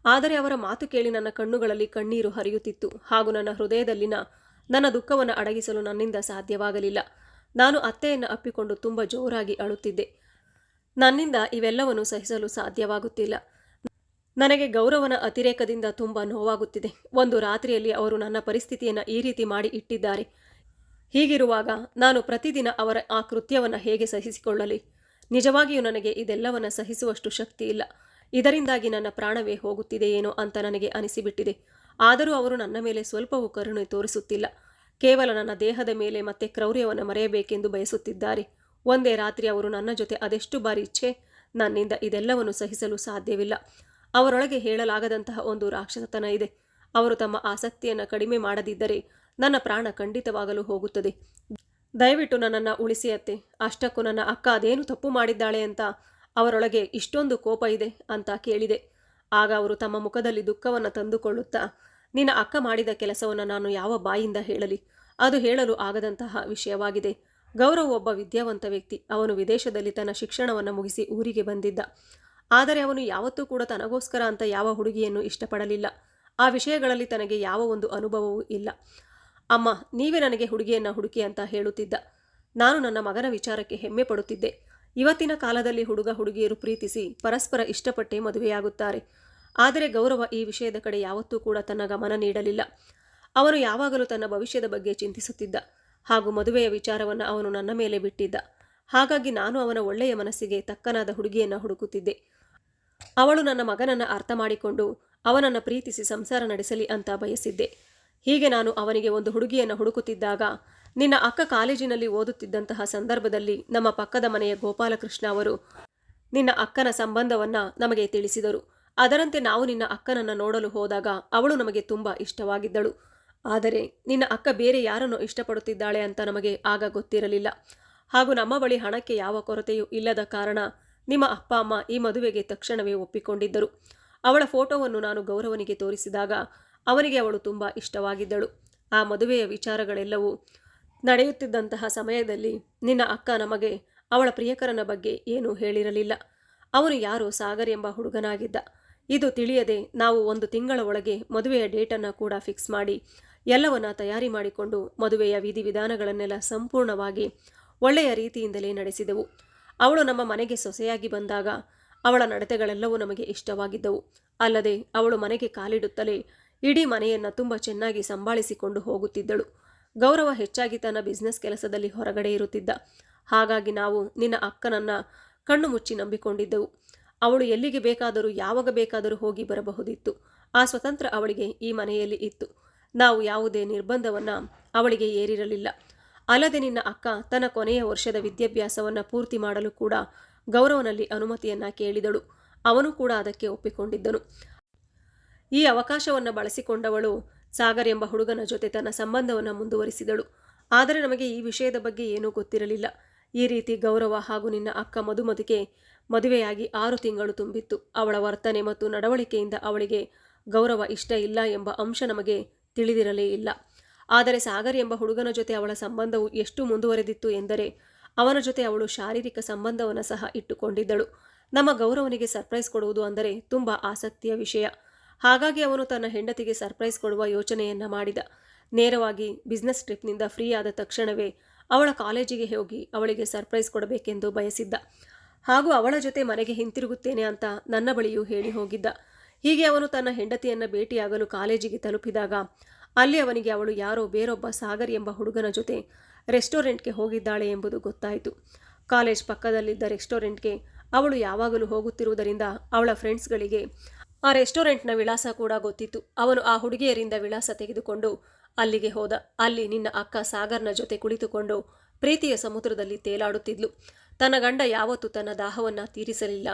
ಆದರೆ ಅವರ ಮಾತು ಕೇಳಿ ನನ್ನ ಕಣ್ಣುಗಳಲ್ಲಿ ಕಣ್ಣೀರು ಹರಿಯುತ್ತಿತ್ತು ಹಾಗೂ ನನ್ನ ಹೃದಯದಲ್ಲಿನ ನನ್ನ ದುಃಖವನ್ನು ಅಡಗಿಸಲು ನನ್ನಿಂದ ಸಾಧ್ಯವಾಗಲಿಲ್ಲ. ನಾನು ಅತ್ತೆಯನ್ನು ಅಪ್ಪಿಕೊಂಡು ತುಂಬ ಜೋರಾಗಿ ಅಳುತ್ತಿದ್ದೆ. ನನ್ನಿಂದ ಇವೆಲ್ಲವನ್ನು ಸಹಿಸಲು ಸಾಧ್ಯವಾಗುತ್ತಿಲ್ಲ. ನನಗೆ ಗೌರವನ ಅತಿರೇಕದಿಂದ ತುಂಬ ನೋವಾಗುತ್ತಿದೆ. ಒಂದು ರಾತ್ರಿಯಲ್ಲಿ ಅವರು ನನ್ನ ಪರಿಸ್ಥಿತಿಯನ್ನು ಈ ರೀತಿ ಮಾಡಿ ಇಟ್ಟಿದ್ದಾರೆ. ಹೀಗಿರುವಾಗ ನಾನು ಪ್ರತಿದಿನ ಅವರ ಆ ಕೃತ್ಯವನ್ನು ಹೇಗೆ ಸಹಿಸಿಕೊಳ್ಳಲಿ? ನಿಜವಾಗಿಯೂ ನನಗೆ ಇದೆಲ್ಲವನ್ನು ಸಹಿಸುವಷ್ಟು ಶಕ್ತಿ ಇಲ್ಲ. ಇದರಿಂದಾಗಿ ನನ್ನ ಪ್ರಾಣವೇ ಹೋಗುತ್ತಿದೆಯೇನೋ ಅಂತ ನನಗೆ ಅನಿಸಿಬಿಟ್ಟಿದೆ. ಆದರೂ ಅವರು ನನ್ನ ಮೇಲೆ ಸ್ವಲ್ಪವೂ ಕರುಣೆ ತೋರಿಸುತ್ತಿಲ್ಲ. ಕೇವಲ ನನ್ನ ದೇಹದ ಮೇಲೆ ಮತ್ತೆ ಕ್ರೌರ್ಯವನ್ನು ಮರೆಯಬೇಕೆಂದು ಬಯಸುತ್ತಿದ್ದಾರೆ. ಒಂದೇ ರಾತ್ರಿ ಅವರು ನನ್ನ ಜೊತೆ ಅದೆಷ್ಟು ಬಾರಿ ಛೇ, ನನ್ನಿಂದ ಇದೆಲ್ಲವನ್ನು ಸಹಿಸಲು ಸಾಧ್ಯವಿಲ್ಲ. ಅವರೊಳಗೆ ಹೇಳಲಾಗದಂತಹ ಒಂದು ರಾಕ್ಷಸತನ ಇದೆ. ಅವರು ತಮ್ಮ ಆಸಕ್ತಿಯನ್ನು ಕಡಿಮೆ ಮಾಡದಿದ್ದರೆ ನನ್ನ ಪ್ರಾಣ ಖಂಡಿತವಾಗಲು ಹೋಗುತ್ತದೆ. ದಯವಿಟ್ಟು ನನ್ನನ್ನು ಉಳಿಸಿ ಅತ್ತೆ. ಅಷ್ಟಕ್ಕೂ ನನ್ನ ಅಕ್ಕ ಅದೇನು ತಪ್ಪು ಮಾಡಿದ್ದಾಳೆ ಅಂತ ಅವರೊಳಗೆ ಇಷ್ಟೊಂದು ಕೋಪ ಇದೆ ಅಂತ ಕೇಳಿದೆ. ಆಗ ಅವರು ತಮ್ಮ ಮುಖದಲ್ಲಿ ದುಃಖವನ್ನು ತಂದುಕೊಳ್ಳುತ್ತಾ, ನಿನ್ನ ಅಕ್ಕ ಮಾಡಿದ ಕೆಲಸವನ್ನು ನಾನು ಯಾವ ಬಾಯಿಂದ ಹೇಳಲಿ? ಅದು ಹೇಳಲು ಆಗದಂತಹ ವಿಷಯವಾಗಿದೆ. ಗೌರವ್ ಒಬ್ಬ ವಿದ್ಯಾವಂತ ವ್ಯಕ್ತಿ. ಅವನು ವಿದೇಶದಲ್ಲಿ ತನ್ನ ಶಿಕ್ಷಣವನ್ನು ಮುಗಿಸಿ ಊರಿಗೆ ಬಂದಿದ್ದ. ಆದರೆ ಅವನು ಯಾವತ್ತೂ ಕೂಡ ತನಗೋಸ್ಕರ ಅಂತ ಯಾವ ಹುಡುಗಿಯನ್ನು ಇಷ್ಟಪಡಲಿಲ್ಲ. ಆ ವಿಷಯಗಳಲ್ಲಿ ತನಗೆ ಯಾವ ಒಂದು ಅನುಭವವೂ ಇಲ್ಲ. ಅಮ್ಮ, ನೀವೇ ನನಗೆ ಹುಡುಗಿಯನ್ನು ಹುಡುಕಿ ಅಂತ ಹೇಳುತ್ತಿದ್ದ. ನಾನು ನನ್ನ ಮಗನ ವಿಚಾರಕ್ಕೆ ಹೆಮ್ಮೆ ಪಡುತ್ತಿದ್ದೆ. ಇವತ್ತಿನ ಕಾಲದಲ್ಲಿ ಹುಡುಗ ಹುಡುಗಿಯರು ಪ್ರೀತಿಸಿ ಪರಸ್ಪರ ಇಷ್ಟಪಟ್ಟೇ ಮದುವೆಯಾಗುತ್ತಾರೆ. ಆದರೆ ಗೌರವ ಈ ವಿಷಯದ ಕಡೆ ಯಾವತ್ತೂ ಕೂಡ ತನ್ನ ಗಮನ ನೀಡಲಿಲ್ಲ. ಅವನು ಯಾವಾಗಲೂ ತನ್ನ ಭವಿಷ್ಯದ ಬಗ್ಗೆ ಚಿಂತಿಸುತ್ತಿದ್ದ ಹಾಗೂ ಮದುವೆಯ ವಿಚಾರವನ್ನು ಅವನು ನನ್ನ ಮೇಲೆ ಬಿಟ್ಟಿದ್ದ. ಹಾಗಾಗಿ ನಾನು ಅವನ ಒಳ್ಳೆಯ ಮನಸ್ಸಿಗೆ ತಕ್ಕನಾದ ಹುಡುಗಿಯನ್ನು ಹುಡುಕುತ್ತಿದ್ದೆ. ಅವಳು ನನ್ನ ಮಗನನ್ನು ಅರ್ಥ ಮಾಡಿಕೊಂಡು ಅವನನ್ನು ಪ್ರೀತಿಸಿ ಸಂಸಾರ ನಡೆಸಲಿ ಅಂತ ಬಯಸಿದ್ದೆ. ಹೀಗೆ ನಾನು ಅವನಿಗೆ ಒಂದು ಹುಡುಗಿಯನ್ನು ಹುಡುಕುತ್ತಿದ್ದಾಗ ನಿನ್ನ ಅಕ್ಕ ಕಾಲೇಜಿನಲ್ಲಿ ಓದುತ್ತಿದ್ದಂತಹ ಸಂದರ್ಭದಲ್ಲಿ ನಮ್ಮ ಪಕ್ಕದ ಮನೆಯ ಗೋಪಾಲಕೃಷ್ಣ ಅವರು ನಿನ್ನ ಅಕ್ಕನ ಸಂಬಂಧವನ್ನು ನಮಗೆ ತಿಳಿಸಿದರು. ಅದರಂತೆ ನಾವು ನಿನ್ನ ಅಕ್ಕನನ್ನು ನೋಡಲು ಹೋದಾಗ ಅವಳು ನಮಗೆ ತುಂಬ ಇಷ್ಟವಾಗಿದ್ದಳು. ಆದರೆ ನಿನ್ನ ಅಕ್ಕ ಬೇರೆ ಯಾರನ್ನು ಇಷ್ಟಪಡುತ್ತಿದ್ದಾಳೆ ಅಂತ ನಮಗೆ ಆಗ ಗೊತ್ತಿರಲಿಲ್ಲ. ಹಾಗೂ ನಮ್ಮ ಬಳಿ ಹಣಕ್ಕೆ ಯಾವ ಕೊರತೆಯೂ ಇಲ್ಲದ ಕಾರಣ ನಿಮ್ಮ ಅಪ್ಪ ಅಮ್ಮ ಈ ಮದುವೆಗೆ ತಕ್ಷಣವೇ ಒಪ್ಪಿಕೊಂಡಿದ್ದರು. ಅವಳ ಫೋಟೋವನ್ನು ನಾನು ಗೌರವನಿಗೆ ತೋರಿಸಿದಾಗ ಅವನಿಗೆ ಅವಳು ತುಂಬ ಇಷ್ಟವಾಗಿದ್ದಳು. ಆ ಮದುವೆಯ ವಿಚಾರಗಳೆಲ್ಲವೂ ನಡೆಯುತ್ತಿದ್ದಂತಹ ಸಮಯದಲ್ಲಿ ನಿನ್ನ ಅಕ್ಕ ನಮಗೆ ಅವಳ ಪ್ರಿಯಕರನ ಬಗ್ಗೆ ಏನೂ ಹೇಳಿರಲಿಲ್ಲ. ಅವನು ಯಾರೋ ಸಾಗರ್ ಎಂಬ ಹುಡುಗನಾಗಿದ್ದ. ಇದು ತಿಳಿಯದೆ ನಾವು 1 ತಿಂಗಳ ಒಳಗೆ ಮದುವೆಯ ಡೇಟನ್ನು ಕೂಡ ಫಿಕ್ಸ್ ಮಾಡಿ ಎಲ್ಲವನ್ನ ತಯಾರಿ ಮಾಡಿಕೊಂಡು ಮದುವೆಯ ವಿಧಿವಿಧಾನಗಳನ್ನೆಲ್ಲ ಸಂಪೂರ್ಣವಾಗಿ ಒಳ್ಳೆಯ ರೀತಿಯಿಂದಲೇ ನಡೆಸಿದೆವು. ಅವಳು ನಮ್ಮ ಮನೆಗೆ ಸೊಸೆಯಾಗಿ ಬಂದಾಗ ಅವಳ ನಡತೆಗಳೆಲ್ಲವೂ ನಮಗೆ ಇಷ್ಟವಾಗಿದ್ದವು. ಅಲ್ಲದೆ ಅವಳು ಮನೆಗೆ ಕಾಲಿಡುತ್ತಲೇ ಇಡೀ ಮನೆಯನ್ನು ತುಂಬ ಚೆನ್ನಾಗಿ ಸಂಭಾಳಿಸಿಕೊಂಡು ಹೋಗುತ್ತಿದ್ದಳು. ಗೌರವ ಹೆಚ್ಚಾಗಿ ತನ್ನ ಬಿಸ್ನೆಸ್ ಕೆಲಸದಲ್ಲಿ ಹೊರಗಡೆ ಇರುತ್ತಿದ್ದ. ಹಾಗಾಗಿ ನಾವು ನಿನ್ನ ಅಕ್ಕನನ್ನು ಕಣ್ಣು ಮುಚ್ಚಿ ನಂಬಿಕೊಂಡಿದ್ದೆವು. ಅವಳು ಎಲ್ಲಿಗೆ ಬೇಕಾದರೂ ಯಾವಾಗ ಬೇಕಾದರೂ ಹೋಗಿ ಬರಬಹುದಿತ್ತು. ಆ ಸ್ವತಂತ್ರ ಅವಳಿಗೆ ಈ ಮನೆಯಲ್ಲಿ ಇತ್ತು. ನಾವು ಯಾವುದೇ ನಿರ್ಬಂಧವನ್ನು ಅವಳಿಗೆ ಏರಿರಲಿಲ್ಲ. ಅಲ್ಲದೆ ನಿನ್ನ ಅಕ್ಕ ತನ್ನ ಕೊನೆಯ ವರ್ಷದ ವಿದ್ಯಾಭ್ಯಾಸವನ್ನು ಪೂರ್ತಿ ಮಾಡಲು ಕೂಡ ಗೌರವನಲ್ಲಿ ಅನುಮತಿಯನ್ನು ಕೇಳಿದಳು. ಅವನು ಕೂಡ ಅದಕ್ಕೆ ಒಪ್ಪಿಕೊಂಡಿದ್ದನು. ಈ ಅವಕಾಶವನ್ನು ಬಳಸಿಕೊಂಡವಳು ಸಾಗರ್ ಎಂಬ ಹುಡುಗನ ಜೊತೆ ತನ್ನ ಸಂಬಂಧವನ್ನು ಮುಂದುವರಿಸಿದಳು. ಆದರೆ ನಮಗೆ ಈ ವಿಷಯದ ಬಗ್ಗೆ ಏನೂ ಗೊತ್ತಿರಲಿಲ್ಲ. ಈ ರೀತಿ ಗೌರವ ಹಾಗೂ ನಿನ್ನ ಅಕ್ಕ ಮದುವೆಯಾಗಿ 6 ತಿಂಗಳು ತುಂಬಿತ್ತು. ಅವಳ ವರ್ತನೆ ಮತ್ತು ನಡವಳಿಕೆಯಿಂದ ಅವಳಿಗೆ ಗೌರವ ಇಷ್ಟ ಇಲ್ಲ ಎಂಬ ಅಂಶ ನಮಗೆ ತಿಳಿದಿರಲೇ ಇಲ್ಲ. ಆದರೆ ಸಾಗರ್ ಎಂಬ ಹುಡುಗನ ಜೊತೆ ಅವಳ ಸಂಬಂಧವು ಎಷ್ಟು ಮುಂದುವರೆದಿತ್ತು ಎಂದರೆ ಅವನ ಜೊತೆ ಅವಳು ಶಾರೀರಿಕ ಸಂಬಂಧವನ್ನು ಸಹ ಇಟ್ಟುಕೊಂಡಿದ್ದಳು. ನಮ್ಮ ಗೌರವನಿಗೆ ಸರ್ಪ್ರೈಸ್ ಕೊಡುವುದು ಅಂದರೆ ತುಂಬ ಆಸಕ್ತಿಯ ವಿಷಯ. ಹಾಗಾಗಿ ಅವನು ತನ್ನ ಹೆಂಡತಿಗೆ ಸರ್ಪ್ರೈಸ್ ಕೊಡುವ ಯೋಚನೆಯನ್ನು ಮಾಡಿದ. ನೇರವಾಗಿ ಬಿಸ್ನೆಸ್ ಟ್ರಿಪ್ನಿಂದ ಫ್ರೀ ಆದ ತಕ್ಷಣವೇ ಅವಳ ಕಾಲೇಜಿಗೆ ಹೋಗಿ ಅವಳಿಗೆ ಸರ್ಪ್ರೈಸ್ ಕೊಡಬೇಕೆಂದು ಬಯಸಿದ್ದ. ಹಾಗೂ ಅವಳ ಜೊತೆ ಮನೆಗೆ ಹಿಂತಿರುಗುತ್ತೇನೆ ಅಂತ ನನ್ನ ಬಳಿಯೂ ಹೇಳಿ ಹೋಗಿದ್ದ. ಹೀಗೆ ಅವನು ತನ್ನ ಹೆಂಡತಿಯನ್ನು ಭೇಟಿಯಾಗಲು ಕಾಲೇಜಿಗೆ ತಲುಪಿದಾಗ ಅಲ್ಲಿ ಅವನಿಗೆ ಅವಳು ಯಾರೋ ಬೇರೊಬ್ಬ ಸಾಗರ್ ಎಂಬ ಹುಡುಗನ ಜೊತೆ ರೆಸ್ಟೋರೆಂಟ್ಗೆ ಹೋಗಿದ್ದಾಳೆ ಎಂಬುದು ಗೊತ್ತಾಯಿತು. ಕಾಲೇಜ್ ಪಕ್ಕದಲ್ಲಿದ್ದ ರೆಸ್ಟೋರೆಂಟ್ಗೆ ಅವಳು ಯಾವಾಗಲೂ ಹೋಗುತ್ತಿರುವುದರಿಂದ ಅವಳ ಫ್ರೆಂಡ್ಸ್ಗಳಿಗೆ ಆ ರೆಸ್ಟೋರೆಂಟ್ನ ವಿಳಾಸ ಕೂಡ ಗೊತ್ತಿತ್ತು. ಅವನು ಆ ಹುಡುಗಿಯರಿಂದ ವಿಳಾಸ ತೆಗೆದುಕೊಂಡು ಅಲ್ಲಿಗೆ ಹೋದ. ಅಲ್ಲಿ ನಿನ್ನ ಅಕ್ಕ ಸಾಗರ್ನ ಜೊತೆ ಕುಳಿತುಕೊಂಡು ಪ್ರೀತಿಯ ಸಮುದ್ರದಲ್ಲಿ ತೇಲಾಡುತ್ತಿದ್ಲು. ತನ್ನ ಗಂಡ ಯಾವತ್ತೂ ತನ್ನ ದಾಹವನ್ನು ತೀರಿಸಲಿಲ್ಲ.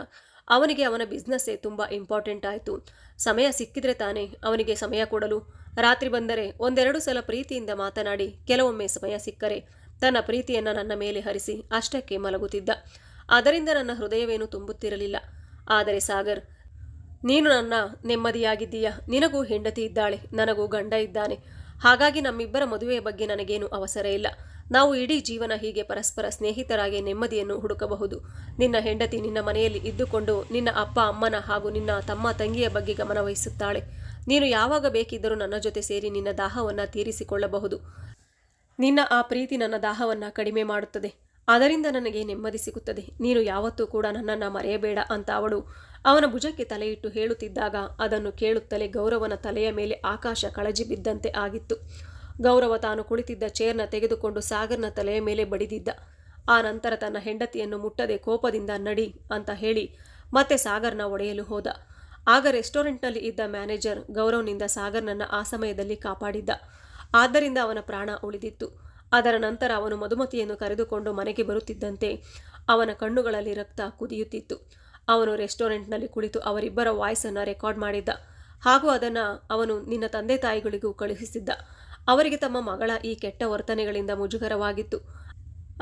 ಅವನಿಗೆ ಅವನ ಬಿಸ್ನೆಸ್ಸೇ ತುಂಬ ಇಂಪಾರ್ಟೆಂಟ್ ಆಯಿತು. ಸಮಯ ಸಿಕ್ಕಿದ್ರೆ ತಾನೇ ಅವನಿಗೆ ಸಮಯ ಕೊಡಲು. ರಾತ್ರಿ ಬಂದರೆ 1-2 ಸಲ ಪ್ರೀತಿಯಿಂದ ಮಾತನಾಡಿ ಕೆಲವೊಮ್ಮೆ ಸಮಯ ಸಿಕ್ಕರೆ ತನ್ನ ಪ್ರೀತಿಯನ್ನು ನನ್ನ ಮೇಲೆ ಹರಿಸಿ ಅಷ್ಟಕ್ಕೆ ಮಲಗುತ್ತಿದ್ದ. ಅದರಿಂದ ನನ್ನ ಹೃದಯವೇನೂ ತುಂಬುತ್ತಿರಲಿಲ್ಲ. ಆದರೆ ಸಾಗರ್, ನೀನು ನನ್ನ ನೆಮ್ಮದಿಯಾಗಿದ್ದೀಯ. ನಿನಗೂ ಹೆಂಡತಿ ಇದ್ದಾಳೆ, ನನಗೂ ಗಂಡ ಇದ್ದಾನೆ. ಹಾಗಾಗಿ ನಮ್ಮಿಬ್ಬರ ಮದುವೆಯ ಬಗ್ಗೆ ನನಗೇನು ಅವಸರ ಇಲ್ಲ. ನಾವು ಇಡೀ ಜೀವನ ಹೀಗೆ ಪರಸ್ಪರ ಸ್ನೇಹಿತರಾಗಿ ನೆಮ್ಮದಿಯನ್ನು ಹುಡುಕಬಹುದು. ನಿನ್ನ ಹೆಂಡತಿ ನಿನ್ನ ಮನೆಯಲ್ಲಿ ಇದ್ದುಕೊಂಡು ನಿನ್ನ ಅಪ್ಪ ಅಮ್ಮನ ಹಾಗೂ ನಿನ್ನ ತಮ್ಮ ತಂಗಿಯ ಬಗ್ಗೆ ಗಮನವಹಿಸುತ್ತಾಳೆ. ನೀನು ಯಾವಾಗ ಬೇಕಿದ್ದರೂ ನನ್ನ ಜೊತೆ ಸೇರಿ ನಿನ್ನ ದಾಹವನ್ನು ತೀರಿಸಿಕೊಳ್ಳಬಹುದು. ನಿನ್ನ ಆ ಪ್ರೀತಿ ನನ್ನ ದಾಹವನ್ನು ಕಡಿಮೆ ಮಾಡುತ್ತದೆ. ಅದರಿಂದ ನನಗೆ ನೆಮ್ಮದಿ ಸಿಗುತ್ತದೆ. ನೀನು ಯಾವತ್ತೂ ಕೂಡ ನನ್ನನ್ನು ಮರೆಯಬೇಡ ಅಂತ ಅವಳು ಅವನ ಭುಜಕ್ಕೆ ತಲೆಯಿಟ್ಟು ಹೇಳುತ್ತಿದ್ದಾಗ ಅದನ್ನು ಕೇಳುತ್ತಲೇ ಗೌರವನ ತಲೆಯ ಮೇಲೆ ಆಕಾಶ ಕಳಜಿ ಬಿದ್ದಂತೆ ಆಗಿತ್ತು. ಗೌರವ ತಾನು ಕುಳಿತಿದ್ದ ಚೇರ್ನ ತೆಗೆದುಕೊಂಡು ಸಾಗರ್ನ ತಲೆಯ ಮೇಲೆ ಬಡಿದಿದ್ದ. ಆ ನಂತರ ತನ್ನ ಹೆಂಡತಿಯನ್ನು ಮುಟ್ಟದೆ ಕೋಪದಿಂದ ನಡಿ ಅಂತ ಹೇಳಿ ಮತ್ತೆ ಸಾಗರ್ನ ಒಡೆಯಲು ಹೋದ. ಆಗ ರೆಸ್ಟೋರೆಂಟ್ನಲ್ಲಿ ಇದ್ದ ಮ್ಯಾನೇಜರ್ ಗೌರವ್ನಿಂದ ಸಾಗರ್ನನ್ನು ಆ ಸಮಯದಲ್ಲಿ ಕಾಪಾಡಿದ್ದ. ಆದ್ದರಿಂದ ಅವನ ಪ್ರಾಣ ಉಳಿದಿತ್ತು. ಅದರ ನಂತರ ಅವನು ಮಧುಮತಿಯನ್ನು ಕರೆದುಕೊಂಡು ಮನೆಗೆ ಬರುತ್ತಿದ್ದಂತೆ ಅವನ ಕಣ್ಣುಗಳಲ್ಲಿ ರಕ್ತ ಕುದಿಯುತ್ತಿತ್ತು. ಅವನು ರೆಸ್ಟೋರೆಂಟ್ನಲ್ಲಿ ಕುಳಿತು ಅವರಿಬ್ಬರ ವಾಯ್ಸನ್ನು ರೆಕಾರ್ಡ್ ಮಾಡಿದ್ದ. ಹಾಗೂ ಅದನ್ನು ಅವನು ನಿನ್ನ ತಂದೆ ತಾಯಿಗಳಿಗೂ ಕಳುಹಿಸಿದ್ದ. ಅವರಿಗೆ ತಮ್ಮ ಮಗಳ ಈ ಕೆಟ್ಟ ವರ್ತನೆಗಳಿಂದ ಮುಜುಗರವಾಗಿತ್ತು.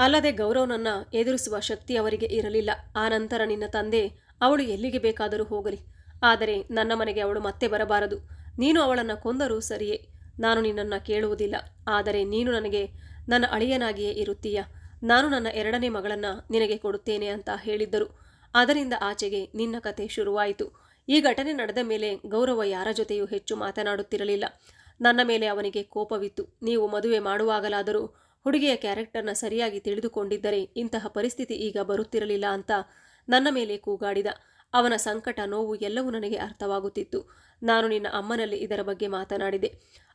ಅಲ್ಲದೆ ಗೌರವ್ನನ್ನು ಎದುರಿಸುವ ಶಕ್ತಿ ಅವರಿಗೆ ಇರಲಿಲ್ಲ. ಆ ನಂತರ ನಿನ್ನ ತಂದೆ ಅವಳು ಎಲ್ಲಿಗೆ ಬೇಕಾದರೂ ಹೋಗಲಿ, ಆದರೆ ನನ್ನ ಮನೆಗೆ ಅವಳು ಮತ್ತೆ ಬರಬಾರದು. ನೀನು ಅವಳನ್ನು ಕೊಂದರೂ ಸರಿಯೇ, ನಾನು ನಿನ್ನನ್ನು ಕೇಳುವುದಿಲ್ಲ. ಆದರೆ ನೀನು ನನಗೆ ನನ್ನ ಅಳಿಯನಾಗಿಯೇ ಇರುತ್ತೀಯ. ನಾನು ನನ್ನ ಎರಡನೇ ಮಗಳನ್ನು ನಿನಗೆ ಕೊಡುತ್ತೇನೆ ಅಂತ ಹೇಳಿದ್ದರು. ಅದರಿಂದ ಆಚೆಗೆ ನಿನ್ನ ಕತೆ ಶುರುವಾಯಿತು. ಈ ಘಟನೆ ನಡೆದ ಮೇಲೆ ಗೌರವ ಯಾರ ಜೊತೆಯೂ ಹೆಚ್ಚು ಮಾತನಾಡುತ್ತಿರಲಿಲ್ಲ. ನನ್ನ ಮೇಲೆ ಅವನಿಗೆ ಕೋಪವಿತ್ತು. ನೀವು ಮದುವೆ ಮಾಡುವಾಗಲಾದರೂ ಹುಡುಗಿಯ ಕ್ಯಾರೆಕ್ಟರ್ನ ಸರಿಯಾಗಿ ತಿಳಿದುಕೊಂಡಿದ್ದರೆ ಇಂತಹ ಪರಿಸ್ಥಿತಿ ಈಗ ಬರುತ್ತಿರಲಿಲ್ಲ ಅಂತ ನನ್ನ ಮೇಲೆ ಕೂಗಾಡಿದ. ಅವನ ಸಂಕಟ, ನೋವು ಎಲ್ಲವೂ ನನಗೆ ಅರ್ಥವಾಗುತ್ತಿತ್ತು. ನಾನು ನಿನ್ನ ಅಮ್ಮನಲ್ಲಿ ಇದರ ಬಗ್ಗೆ ಮಾತನಾಡಿದೆ.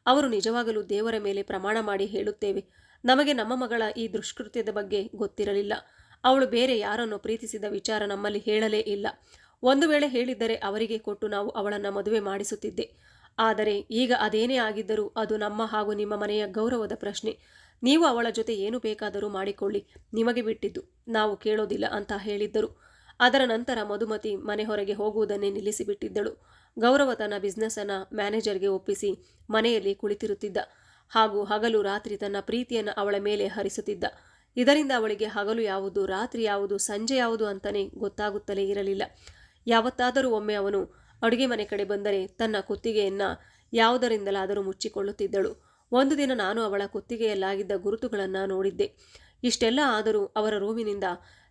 ಅವರು ನಿಜವಾಗಲೂ ದೇವರ ಮೇಲೆ ಪ್ರಮಾಣ ಮಾಡಿ ಹೇಳುತ್ತೇವೆ, ನಮಗೆ ನಮ್ಮ ಮಗಳ ಈ ದುಷ್ಕೃತ್ಯದ ಬಗ್ಗೆ ಗೊತ್ತಿರಲಿಲ್ಲ. ಅವಳು ಬೇರೆ ಯಾರನ್ನು ಪ್ರೀತಿಸಿದ ವಿಚಾರ ನಮ್ಮಲ್ಲಿ ಹೇಳಲೇ ಇಲ್ಲ. ಒಂದು ವೇಳೆ ಹೇಳಿದ್ದರೆ ಅವರಿಗೆ ಕೊಟ್ಟು ನಾವು ಅವಳನ್ನು ಮದುವೆ ಮಾಡಿಸುತ್ತಿದ್ದೆ. ಆದರೆ ಈಗ ಅದೇನೇ ಆಗಿದ್ದರೂ ಅದು ನಮ್ಮ ಹಾಗೂ ನಿಮ್ಮ ಮನೆಯ ಗೌರವದ ಪ್ರಶ್ನೆ. ನೀವು ಅವಳ ಜೊತೆ ಏನು ಬೇಕಾದರೂ ಮಾಡಿಕೊಳ್ಳಿ, ನಿಮಗೆ ಬಿಟ್ಟಿದ್ದು, ನಾವು ಕೇಳೋದಿಲ್ಲ ಅಂತ ಹೇಳಿದ್ದರು. ಅದರ ನಂತರ ಮಧುಮತಿ ಮನೆ ಹೊರಗೆ ಹೋಗುವುದನ್ನೇ ನಿಲ್ಲಿಸಿಬಿಟ್ಟಿದ್ದಳು. ಗೌರವ ತನ್ನ ಬಿಸ್ನೆಸ್ಸನ್ನು ಮ್ಯಾನೇಜರ್ಗೆ ಒಪ್ಪಿಸಿ ಮನೆಯಲ್ಲಿ ಕುಳಿತಿರುತ್ತಿದ್ದ ಹಾಗೂ ಹಗಲು ರಾತ್ರಿ ತನ್ನ ಪ್ರೀತಿಯನ್ನು ಅವಳ ಮೇಲೆ ಹರಿಸುತ್ತಿದ್ದ. ಇದರಿಂದ ಅವಳಿಗೆ ಹಗಲು ಯಾವುದು, ರಾತ್ರಿ ಯಾವುದು, ಸಂಜೆ ಯಾವುದು ಅಂತಲೇ ಗೊತ್ತಾಗುತ್ತಲೇ ಇರಲಿಲ್ಲ. ಯಾವತ್ತಾದರೂ ಒಮ್ಮೆ ಅವನು ಅಡುಗೆ ಮನೆ ಕಡೆ ಬಂದರೆ ತನ್ನ ಕುತ್ತಿಗೆಯನ್ನು ಯಾವುದರಿಂದಲಾದರೂ ಮುಚ್ಚಿಕೊಳ್ಳುತ್ತಿದ್ದಳು. ಒಂದು ದಿನ ನಾನು ಅವಳ ಕುತ್ತಿಗೆಯಲ್ಲಾಗಿದ್ದ ಗುರುತುಗಳನ್ನು ನೋಡಿದ್ದೆ. ಇಷ್ಟೆಲ್ಲ ಆದರೂ ಅವರ ರೂಮಿನಿಂದ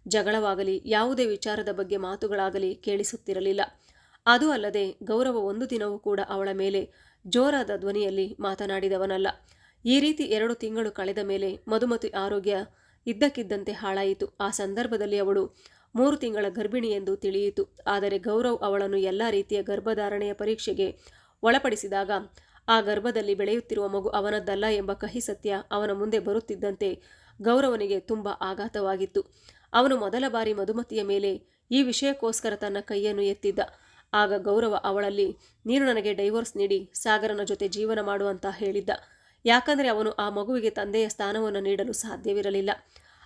ಜಗಳವಾಗಲಿ ಯಾವುದೇ ವಿಚಾರದ ಬಗ್ಗೆ ಮಾತುಗಳಾಗಲಿ ಕೇಳಿಸುತ್ತಿರಲಿಲ್ಲ. ಅದೂ ಅಲ್ಲದೆ ಗೌರವ ಒಂದು ದಿನವೂ ಕೂಡ ಅವಳ ಮೇಲೆ ಜೋರಾದ ಧ್ವನಿಯಲ್ಲಿ ಮಾತನಾಡಿದವನಲ್ಲ. ಈ ರೀತಿ 2 ತಿಂಗಳು ಕಳೆದ ಮೇಲೆ ಮಧುಮತಿ ಆರೋಗ್ಯ ಇದ್ದಕ್ಕಿದ್ದಂತೆ ಹಾಳಾಯಿತು. ಆ ಸಂದರ್ಭದಲ್ಲಿ ಅವಳು 3 ತಿಂಗಳ ಗರ್ಭಿಣಿ ಎಂದು ತಿಳಿಯಿತು. ಆದರೆ ಗೌರವ್ ಅವಳನ್ನು ಎಲ್ಲ ರೀತಿಯ ಗರ್ಭಧಾರಣೆಯ ಪರೀಕ್ಷೆಗೆ ಒಳಪಡಿಸಿದಾಗ ಆ ಗರ್ಭದಲ್ಲಿ ಬೆಳೆಯುತ್ತಿರುವ ಮಗು ಅವನದ್ದಲ್ಲ ಎಂಬ ಕಹಿ ಸತ್ಯ ಅವನ ಮುಂದೆ ಬರುತ್ತಿದ್ದಂತೆ ಗೌರವನಿಗೆ ತುಂಬ ಆಘಾತವಾಗಿತ್ತು. ಅವನು ಮೊದಲ ಬಾರಿ ಮಧುಮತಿಯ ಮೇಲೆ ಈ ವಿಷಯಕ್ಕೋಸ್ಕರ ತನ್ನ ಕೈಯನ್ನು ಎತ್ತಿದ್ದ. ಆಗ ಗೌರವ ಅವಳಲ್ಲಿ, ನೀನು ನನಗೆ ಡೈವೋರ್ಸ್ ನೀಡಿ ಸಾಗರನ ಜೊತೆ ಜೀವನ ಮಾಡುವಂತ ಹೇಳಿದ್ದ. ಯಾಕಂದರೆ ಅವನು ಆ ಮಗುವಿಗೆ ತಂದೆಯ ಸ್ಥಾನವನ್ನು ನೀಡಲು ಸಾಧ್ಯವಿರಲಿಲ್ಲ.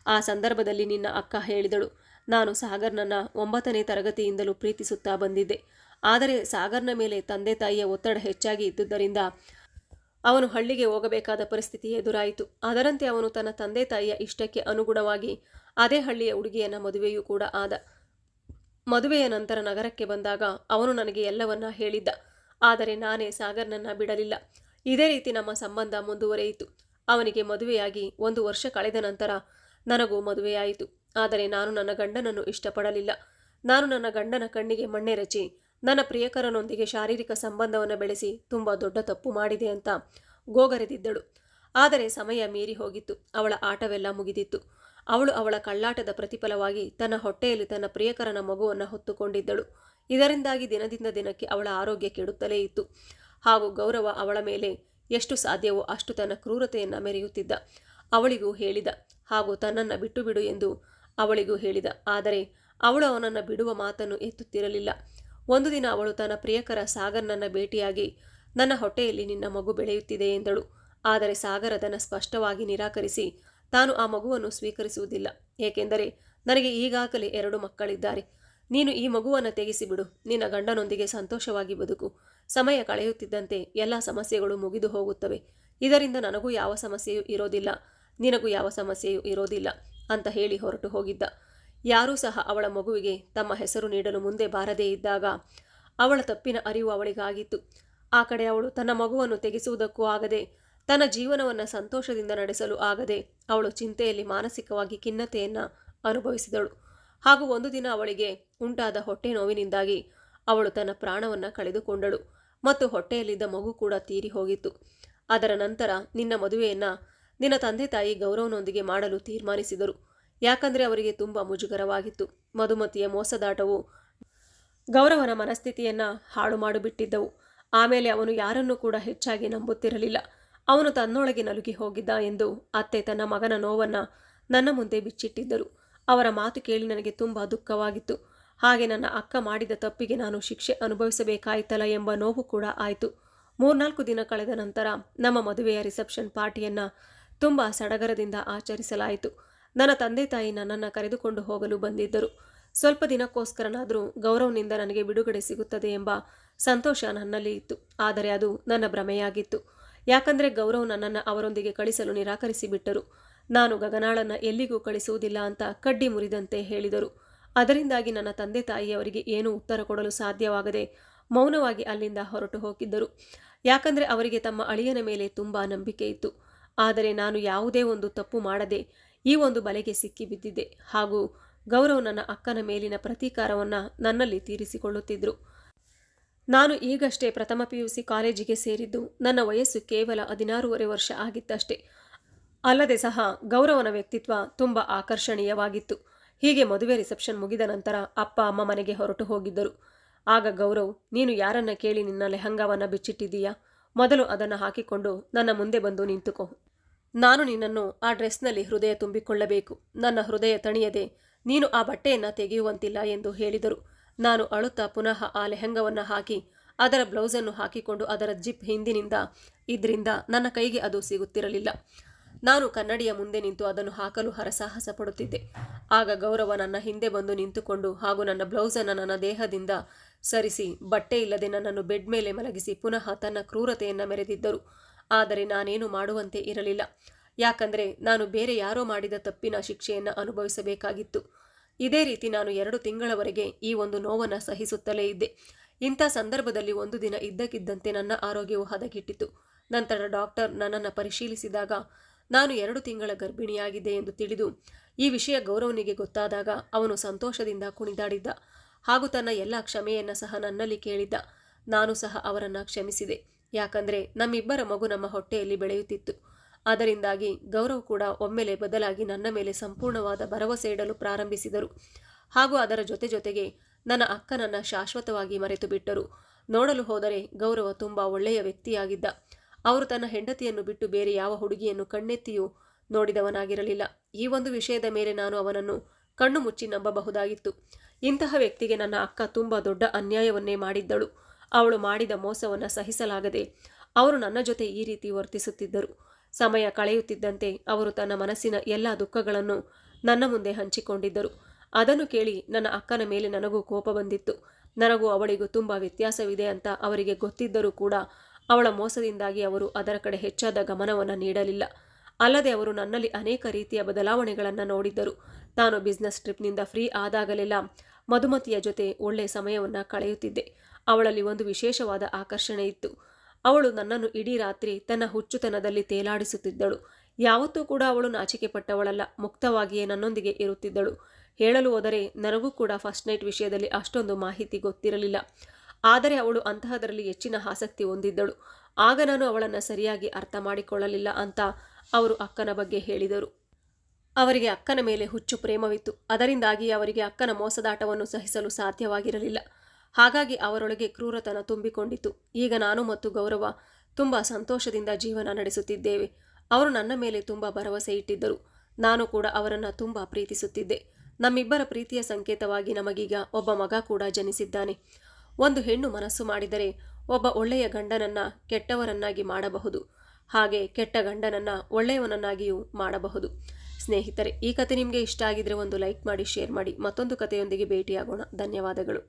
ಆ ಸಂದರ್ಭದಲ್ಲಿ ನಿನ್ನ ಅಕ್ಕ ಹೇಳಿದಳು, ನಾನು ಸಾಗರ್ನನ್ನು 9ನೇ ತರಗತಿಯಿಂದಲೂ ಪ್ರೀತಿಸುತ್ತಾ ಬಂದಿದ್ದೆ. ಆದರೆ ಸಾಗರ್ನ ಮೇಲೆ ತಂದೆ ತಾಯಿಯ ಒತ್ತಡ ಹೆಚ್ಚಾಗಿ ಇದ್ದುದರಿಂದ ಅವನು ಹಳ್ಳಿಗೆ ಹೋಗಬೇಕಾದ ಪರಿಸ್ಥಿತಿ ಎದುರಾಯಿತು. ಅದರಂತೆ ಅವನು ತನ್ನ ತಂದೆ ತಾಯಿಯ ಇಷ್ಟಕ್ಕೆ ಅನುಗುಣವಾಗಿ ಅದೇ ಹಳ್ಳಿಯ ಹುಡುಗಿಯನ್ನ ಮದುವೆಯೂ ಕೂಡ ಆದ. ಮದುವೆಯ ನಂತರ ನಗರಕ್ಕೆ ಬಂದಾಗ ಅವನು ನನಗೆ ಎಲ್ಲವನ್ನ ಹೇಳಿದ್ದ. ಆದರೆ ನಾನೇ ಸಾಗರ್ನನ್ನ ಬಿಡಲಿಲ್ಲ. ಇದೇ ರೀತಿ ನಮ್ಮ ಸಂಬಂಧ ಮುಂದುವರೆಯಿತು. ಅವನಿಗೆ ಮದುವೆಯಾಗಿ 1 ವರ್ಷ ಕಳೆದ ನಂತರ ನನಗೂ ಮದುವೆಯಾಯಿತು. ಆದರೆ ನಾನು ನನ್ನ ಗಂಡನನ್ನು ಇಷ್ಟಪಡಲಿಲ್ಲ. ನಾನು ನನ್ನ ಗಂಡನ ಕಣ್ಣಿಗೆ ಮಣ್ಣೆರಚಿ ನನ್ನ ಪ್ರಿಯಕರನೊಂದಿಗೆ ಶಾರೀರಿಕ ಸಂಬಂಧವನ್ನು ಬೆಳೆಸಿ ತುಂಬ ದೊಡ್ಡ ತಪ್ಪು ಮಾಡಿದೆ ಅಂತ ಗೋಗರೆದಿದ್ದಳು. ಆದರೆ ಸಮಯ ಮೀರಿ ಹೋಗಿತ್ತು. ಅವಳ ಆಟವೆಲ್ಲ ಮುಗಿದಿತ್ತು. ಅವಳು ಅವಳ ಕಳ್ಳಾಟದ ಪ್ರತಿಫಲವಾಗಿ ತನ್ನ ಹೊಟ್ಟೆಯಲ್ಲಿ ತನ್ನ ಪ್ರಿಯಕರನ ಮಗುವನ್ನು ಹೊತ್ತುಕೊಂಡಿದ್ದಳು. ಇದರಿಂದಾಗಿ ದಿನದಿಂದ ದಿನಕ್ಕೆ ಅವಳ ಆರೋಗ್ಯ ಕೆಡುತ್ತಲೇ ಇತ್ತು. ಹಾಗೂ ಗೌರವ ಅವಳ ಮೇಲೆ ಎಷ್ಟು ಸಾಧ್ಯವೋ ಅಷ್ಟು ತನ್ನ ಕ್ರೂರತೆಯನ್ನು ಮೆರೆಯುತ್ತಿದ್ದ. ಅವಳಿಗೂ ಹೇಳಿದ ಹಾಗೂ ತನ್ನನ್ನು ಬಿಟ್ಟು ಬಿಡು ಎಂದು ಅವಳಿಗೂ ಹೇಳಿದ. ಆದರೆ ಅವಳು ಅವನನ್ನು ಬಿಡುವ ಮಾತನ್ನು ಎತ್ತುತ್ತಿರಲಿಲ್ಲ. ಒಂದು ದಿನ ಅವಳು ತನ್ನ ಪ್ರಿಯಕರ ಸಾಗರ್ನನ್ನು ಭೇಟಿಯಾಗಿ, ನನ್ನ ಹೊಟ್ಟೆಯಲ್ಲಿ ನಿನ್ನ ಮಗು ಬೆಳೆಯುತ್ತಿದೆ ಎಂದಳು. ಆದರೆ ಸಾಗರ್ ಅದನ್ನು ಸ್ಪಷ್ಟವಾಗಿ ನಿರಾಕರಿಸಿ ತಾನು ಆ ಮಗುವನ್ನು ಸ್ವೀಕರಿಸುವುದಿಲ್ಲ. ಏಕೆಂದರೆ ನನಗೆ ಈಗಾಗಲೇ 2 ಮಕ್ಕಳಿದ್ದಾರೆ. ನೀನು ಈ ಮಗುವನ್ನು ತೆಗೆಸಿಬಿಡು. ನಿನ್ನ ಗಂಡನೊಂದಿಗೆ ಸಂತೋಷವಾಗಿ ಬದುಕು. ಸಮಯ ಕಳೆಯುತ್ತಿದ್ದಂತೆ ಎಲ್ಲ ಸಮಸ್ಯೆಗಳು ಮುಗಿದು ಹೋಗುತ್ತವೆ. ಇದರಿಂದ ನನಗೂ ಯಾವ ಸಮಸ್ಯೆಯೂ ಇರೋದಿಲ್ಲ, ನಿನಗೂ ಯಾವ ಸಮಸ್ಯೆಯೂ ಇರೋದಿಲ್ಲ ಅಂತ ಹೇಳಿ ಹೊರಟು ಹೋಗಿದ್ದ. ಯಾರೂ ಸಹ ಅವಳ ಮಗುವಿಗೆ ತಮ್ಮ ಹೆಸರು ನೀಡಲು ಮುಂದೆ ಬಾರದೇ ಇದ್ದಾಗ ಅವಳ ತಪ್ಪಿನ ಅರಿವು ಅವಳಿಗಾಗಿತ್ತು. ಆ ಕಡೆ ಅವಳು ತನ್ನ ಮಗುವನ್ನು ತೆಗೆಸುವುದಕ್ಕೂ ಆಗದೆ, ತನ್ನ ಜೀವನವನ್ನು ಸಂತೋಷದಿಂದ ನಡೆಸಲು ಆಗದೆ ಅವಳು ಚಿಂತೆಯಲ್ಲಿ ಮಾನಸಿಕವಾಗಿ ಖಿನ್ನತೆಯನ್ನು ಅನುಭವಿಸಿದಳು. ಹಾಗೂ ಒಂದು ದಿನ ಅವಳಿಗೆ ಉಂಟಾದ ಹೊಟ್ಟೆ ನೋವಿನಿಂದಾಗಿ ಅವಳು ತನ್ನ ಪ್ರಾಣವನ್ನು ಕಳೆದುಕೊಂಡಳು ಮತ್ತು ಹೊಟ್ಟೆಯಲ್ಲಿದ್ದ ಮಗು ಕೂಡ ತೀರಿ ಹೋಗಿತ್ತು. ಅದರ ನಂತರ ನಿನ್ನ ಮದುವೆಯನ್ನು ನಿನ್ನ ತಂದೆ ತಾಯಿ ಗೌರವನೊಂದಿಗೆ ಮಾಡಲು ತೀರ್ಮಾನಿಸಿದರು. ಯಾಕಂದರೆ ಅವರಿಗೆ ತುಂಬ ಮುಜುಗರವಾಗಿತ್ತು. ಮಧುಮತಿಯ ಮೋಸದಾಟವು ಗೌರವನ ಮನಸ್ಥಿತಿಯನ್ನು ಹಾಳು ಮಾಡಿಬಿಟ್ಟಿದ್ದವು. ಆಮೇಲೆ ಅವನು ಯಾರನ್ನೂ ಕೂಡ ಹೆಚ್ಚಾಗಿ ನಂಬುತ್ತಿರಲಿಲ್ಲ. ಅವನು ತನ್ನೊಳಗೆ ನಲುಗಿ ಹೋಗಿದ್ದ ಎಂದು ಅತ್ತೆ ತನ್ನ ಮಗನ ನೋವನ್ನು ನನ್ನ ಮುಂದೆ ಬಿಚ್ಚಿಟ್ಟಿದ್ದರು. ಅವರ ಮಾತು ಕೇಳಿ ನನಗೆ ತುಂಬ ದುಃಖವಾಗಿತ್ತು. ಹಾಗೆ ನನ್ನ ಅಕ್ಕ ಮಾಡಿದ ತಪ್ಪಿಗೆ ನಾನು ಶಿಕ್ಷೆ ಅನುಭವಿಸಬೇಕಾಯಿತಲ್ಲ ಎಂಬ ನೋವು ಕೂಡ ಆಯಿತು. 3-4 ದಿನ ಕಳೆದ ನಂತರ ನಮ್ಮ ಮದುವೆಯ ರಿಸೆಪ್ಷನ್ ಪಾರ್ಟಿಯನ್ನು ತುಂಬ ಸಡಗರದಿಂದ ಆಚರಿಸಲಾಯಿತು. ನನ್ನ ತಂದೆ ತಾಯಿ ನನ್ನನ್ನು ಕರೆದುಕೊಂಡು ಹೋಗಲು ಬಂದಿದ್ದರು. ಸ್ವಲ್ಪ ದಿನಕ್ಕೋಸ್ಕರನಾದರೂ ಗೌರವ್ನಿಂದ ನನಗೆ ಬಿಡುಗಡೆ ಸಿಗುತ್ತದೆ ಎಂಬ ಸಂತೋಷ ನನ್ನಲ್ಲಿ ಇತ್ತು. ಆದರೆ ಅದು ನನ್ನ ಭ್ರಮೆಯಾಗಿತ್ತು. ಯಾಕಂದರೆ ಗೌರವ್ ನನ್ನನ್ನು ಅವರೊಂದಿಗೆ ಕಳಿಸಲು ನಿರಾಕರಿಸಿಬಿಟ್ಟರು. ನಾನು ಗಗನಾಳನ್ನು ಎಲ್ಲಿಗೂ ಕಳಿಸುವುದಿಲ್ಲ ಅಂತ ಕಡ್ಡಿ ಮುರಿದಂತೆ ಹೇಳಿದರು. ಅದರಿಂದಾಗಿ ನನ್ನ ತಂದೆ ತಾಯಿಯವರಿಗೆ ಏನೂ ಉತ್ತರ ಕೊಡಲು ಸಾಧ್ಯವಾಗದೆ ಮೌನವಾಗಿ ಅಲ್ಲಿಂದ ಹೊರಟು ಹೋಗಿದ್ದರು. ಯಾಕಂದರೆ ಅವರಿಗೆ ತಮ್ಮ ಅಳಿಯನ ಮೇಲೆ ತುಂಬ ನಂಬಿಕೆ ಇತ್ತು. ಆದರೆ ನಾನು ಯಾವುದೇ ಒಂದು ತಪ್ಪು ಮಾಡದೆ ಈ ಒಂದು ಬಲೆಗೆ ಸಿಕ್ಕಿ ಬಿದ್ದಿದ್ದೆ. ಹಾಗೂ ಗೌರವ್ ನನ್ನ ಅಕ್ಕನ ಮೇಲಿನ ಪ್ರತೀಕಾರವನ್ನು ನನ್ನಲ್ಲಿ ತೀರಿಸಿಕೊಳ್ಳುತ್ತಿದ್ದರು. ನಾನು ಈಗಷ್ಟೇ ಪ್ರಥಮ PUC ಕಾಲೇಜಿಗೆ ಸೇರಿದ್ದು. ನನ್ನ ವಯಸ್ಸು ಕೇವಲ 16 ವರ್ಷ ಆಗಿತ್ತಷ್ಟೇ. ಅಲ್ಲದೆ ಸಹ ಗೌರವನ ವ್ಯಕ್ತಿತ್ವ ತುಂಬ ಆಕರ್ಷಣೀಯವಾಗಿತ್ತು. ಹೀಗೆ ಮದುವೆ ರಿಸೆಪ್ಷನ್ ಮುಗಿದ ನಂತರ ಅಪ್ಪ ಅಮ್ಮ ಮನೆಗೆ ಹೊರಟು ಹೋಗಿದ್ದರು. ಆಗ ಗೌರವ್, ನೀನು ಯಾರನ್ನ ಕೇಳಿ ನಿನ್ನ ಲೆಹಂಗಾವನ್ನು ಬಿಚ್ಚಿಟ್ಟಿದ್ದೀಯಾ? ಮೊದಲು ಅದನ್ನು ಹಾಕಿಕೊಂಡು ನನ್ನ ಮುಂದೆ ಬಂದು ನಿಂತುಕೋ. ನಾನು ನಿನ್ನನ್ನು ಆ ಡ್ರೆಸ್ನಲ್ಲಿ ಹೃದಯ ತುಂಬಿಕೊಳ್ಳಬೇಕು. ನನ್ನ ಹೃದಯ ತಣಿಯದೆ ನೀನು ಆ ಬಟ್ಟೆಯನ್ನು ತೆಗೆಯುವಂತಿಲ್ಲ ಎಂದು ಹೇಳಿದರು. ನಾನು ಅಳುತ್ತಾ ಪುನಃ ಆ ಲೆಹಂಗವನ್ನು ಹಾಕಿ ಅದರ ಬ್ಲೌಸನ್ನು ಹಾಕಿಕೊಂಡು ಅದರ ಜಿಪ್ ಹಿಂದಿನಿಂದ ಇದರಿಂದ ನನ್ನ ಕೈಗೆ ಅದು ಸಿಗುತ್ತಿರಲಿಲ್ಲ. ನಾನು ಕನ್ನಡಿಯ ಮುಂದೆ ನಿಂತು ಅದನ್ನು ಹಾಕಲು ಹರಸಾಹಸ ಪಡುತ್ತಿದ್ದೆ. ಆಗ ಗೌರವ ನನ್ನ ಹಿಂದೆ ಬಂದು ನಿಂತುಕೊಂಡು ಹಾಗೂ ನನ್ನ ಬ್ಲೌಸನ್ನು ನನ್ನ ದೇಹದಿಂದ ಸರಿಸಿ ಬಟ್ಟೆ ಇಲ್ಲದೆ ನನ್ನನ್ನು ಬೆಡ್ ಮೇಲೆ ಮಲಗಿಸಿ ಪುನಃ ತನ್ನ ಕ್ರೂರತೆಯನ್ನು ಮೆರೆದಿದ್ದರು. ಆದರೆ ನಾನೇನು ಮಾಡುವಂತೆ ಇರಲಿಲ್ಲ. ಯಾಕಂದರೆ ನಾನು ಬೇರೆ ಯಾರೋ ಮಾಡಿದ ತಪ್ಪಿನ ಶಿಕ್ಷೆಯನ್ನು ಅನುಭವಿಸಬೇಕಾಗಿತ್ತು. ಇದೇ ರೀತಿ ನಾನು 2 ತಿಂಗಳವರೆಗೆ ಈ ಒಂದು ನೋವನ್ನು ಸಹಿಸುತ್ತಲೇ ಇದ್ದೆ. ಇಂಥ ಸಂದರ್ಭದಲ್ಲಿ ಒಂದು ದಿನ ಇದ್ದಕ್ಕಿದ್ದಂತೆ ನನ್ನ ಆರೋಗ್ಯವು ಹದಗೆಟ್ಟಿತು. ನಂತರ ಡಾಕ್ಟರ್ ನನ್ನನ್ನು ಪರಿಶೀಲಿಸಿದಾಗ ನಾನು 2 ತಿಂಗಳ ಗರ್ಭಿಣಿಯಾಗಿದ್ದೆ ಎಂದು ತಿಳಿದು ಈ ವಿಷಯ ಗೌರವನಿಗೆ ಗೊತ್ತಾದಾಗ ಅವನು ಸಂತೋಷದಿಂದ ಕುಣಿದಾಡಿದ್ದ ಹಾಗೂ ತನ್ನ ಎಲ್ಲ ಕ್ಷಮೆಯನ್ನು ಸಹ ನನ್ನಲ್ಲಿ ಕೇಳಿದ್ದ. ನಾನು ಸಹ ಅವರನ್ನು ಕ್ಷಮಿಸಿದೆ. ಯಾಕಂದರೆ ನಮ್ಮಿಬ್ಬರ ಮಗು ನಮ್ಮ ಹೊಟ್ಟೆಯಲ್ಲಿ ಬೆಳೆಯುತ್ತಿತ್ತು. ಅದರಿಂದಾಗಿ ಗೌರವ್ ಕೂಡ ಒಮ್ಮೆಲೆ ಬದಲಾಗಿ ನನ್ನ ಮೇಲೆ ಸಂಪೂರ್ಣವಾದ ಭರವಸೆ ಇಡಲು ಪ್ರಾರಂಭಿಸಿದರು. ಹಾಗೂ ಅದರ ಜೊತೆಗೆ ನನ್ನ ಅಕ್ಕನನ್ನು ಶಾಶ್ವತವಾಗಿ ಮರೆತು ಬಿಟ್ಟರು. ನೋಡಲು ಹೋದರೆ ಗೌರವ ತುಂಬ ಒಳ್ಳೆಯ ವ್ಯಕ್ತಿಯಾಗಿದ್ದ. ಅವರು ತನ್ನ ಹೆಂಡತಿಯನ್ನು ಬಿಟ್ಟು ಬೇರೆ ಯಾವ ಹುಡುಗಿಯನ್ನು ಕಣ್ಣೆತ್ತಿಯೂ ನೋಡಿದವನಾಗಿರಲಿಲ್ಲ. ಈ ಒಂದು ವಿಷಯದ ಮೇಲೆ ನಾನು ಅವನನ್ನು ಕಣ್ಣು ಮುಚ್ಚಿ ನಂಬಬಹುದಾಗಿತ್ತು. ಇಂತಹ ವ್ಯಕ್ತಿಗೆ ನನ್ನ ಅಕ್ಕ ತುಂಬ ದೊಡ್ಡ ಅನ್ಯಾಯವನ್ನೇ ಮಾಡಿದ್ದಳು. ಅವಳು ಮಾಡಿದ ಮೋಸವನ್ನು ಸಹಿಸಲಾಗದೆ ಅವರು ನನ್ನ ಜೊತೆ ಈ ರೀತಿ ವರ್ತಿಸುತ್ತಿದ್ದರು. ಸಮಯ ಕಳೆಯುತ್ತಿದ್ದಂತೆ ಅವರು ತನ್ನ ಮನಸ್ಸಿನ ಎಲ್ಲ ದುಃಖಗಳನ್ನು ನನ್ನ ಮುಂದೆ ಹಂಚಿಕೊಂಡಿದ್ದರು. ಅದನ್ನು ಕೇಳಿ ನನ್ನ ಅಕ್ಕನ ಮೇಲೆ ನನಗೂ ಕೋಪ ಬಂದಿತ್ತು. ನನಗೂ ಅವಳಿಗೂ ತುಂಬ ವ್ಯತ್ಯಾಸವಿದೆ ಅಂತ ಅವರಿಗೆ ಗೊತ್ತಿದ್ದರೂ ಕೂಡ ಅವಳ ಮೋಸದಿಂದಾಗಿ ಅವರು ಅದರ ಕಡೆ ಹೆಚ್ಚಾದ ಗಮನವನ್ನು ನೀಡಲಿಲ್ಲ. ಅಲ್ಲದೆ ಅವರು ನನ್ನಲ್ಲಿ ಅನೇಕ ರೀತಿಯ ಬದಲಾವಣೆಗಳನ್ನು ನೋಡಿದ್ದರು. ನಾನು ಬಿಸ್ನೆಸ್ ಟ್ರಿಪ್ನಿಂದ ಫ್ರೀ ಆದಾಗಲೆಲ್ಲ ಮಧುಮತಿಯ ಜೊತೆ ಒಳ್ಳೆಯ ಸಮಯವನ್ನು ಕಳೆಯುತ್ತಿದ್ದೆ. ಅವಳಲ್ಲಿ ಒಂದು ವಿಶೇಷವಾದ ಆಕರ್ಷಣೆ ಇತ್ತು. ಅವಳು ನನ್ನನ್ನು ಇಡೀ ರಾತ್ರಿ ತನ್ನ ಹುಚ್ಚುತನದಲ್ಲಿ ತೇಲಾಡಿಸುತ್ತಿದ್ದಳು. ಯಾವತ್ತೂ ಕೂಡ ಅವಳು ನಾಚಿಕೆ ಪಟ್ಟವಳಲ್ಲ. ಮುಕ್ತವಾಗಿಯೇ ನನ್ನೊಂದಿಗೆ ಇರುತ್ತಿದ್ದಳು. ಹೇಳಲು ಹೋದರೆ ನನಗೂ ಕೂಡ ಫಸ್ಟ್ ನೈಟ್ ವಿಷಯದಲ್ಲಿ ಅಷ್ಟೊಂದು ಮಾಹಿತಿ ಗೊತ್ತಿರಲಿಲ್ಲ. ಆದರೆ ಅವಳು ಅಂತಹದರಲ್ಲಿ ಹೆಚ್ಚಿನ ಆಸಕ್ತಿ ಹೊಂದಿದ್ದಳು. ಆಗ ನಾನು ಅವಳನ್ನು ಸರಿಯಾಗಿ ಅರ್ಥ ಮಾಡಿಕೊಳ್ಳಲಿಲ್ಲ ಅಂತ ಅವರು ಅಕ್ಕನ ಬಗ್ಗೆ ಹೇಳಿದರು. ಅವರಿಗೆ ಅಕ್ಕನ ಮೇಲೆ ಹುಚ್ಚು ಪ್ರೇಮವಿತ್ತು. ಅದರಿಂದಾಗಿ ಅವರಿಗೆ ಅಕ್ಕನ ಮೋಸದಾಟವನ್ನು ಸಹಿಸಲು ಸಾಧ್ಯವಾಗಿರಲಿಲ್ಲ. ಹಾಗಾಗಿ ಅವರೊಳಗೆ ಕ್ರೂರತನ ತುಂಬಿಕೊಂಡಿತು. ಈಗ ನಾನು ಮತ್ತು ಗೌರವ ತುಂಬ ಸಂತೋಷದಿಂದ ಜೀವನ ನಡೆಸುತ್ತಿದ್ದೇವೆ. ಅವರು ನನ್ನ ಮೇಲೆ ತುಂಬ ಭರವಸೆ ಇಟ್ಟಿದ್ದರು. ನಾನು ಕೂಡ ಅವರನ್ನು ತುಂಬ ಪ್ರೀತಿಸುತ್ತಿದ್ದೆ. ನಮ್ಮಿಬ್ಬರ ಪ್ರೀತಿಯ ಸಂಕೇತವಾಗಿ ನಮಗೀಗ ಒಬ್ಬ ಮಗ ಕೂಡ ಜನಿಸಿದ್ದಾನೆ. ಒಂದು ಹೆಣ್ಣು ಮನಸ್ಸು ಮಾಡಿದರೆ ಒಬ್ಬ ಒಳ್ಳೆಯ ಗಂಡನನ್ನು ಕೆಟ್ಟವರನ್ನಾಗಿ ಮಾಡಬಹುದು. ಹಾಗೆ ಕೆಟ್ಟ ಗಂಡನನ್ನು ಒಳ್ಳೆಯವನನ್ನಾಗಿಯೂ ಮಾಡಬಹುದು. ಸ್ನೇಹಿತರೆ, ಈ ಕತೆ ನಿಮಗೆ ಇಷ್ಟ ಆಗಿದ್ರೆ ಒಂದು ಲೈಕ್ ಮಾಡಿ, ಶೇರ್ ಮಾಡಿ. ಮತ್ತೊಂದು ಕಥೆಯೊಂದಿಗೆ ಭೇಟಿಯಾಗೋಣ. ಧನ್ಯವಾದಗಳು.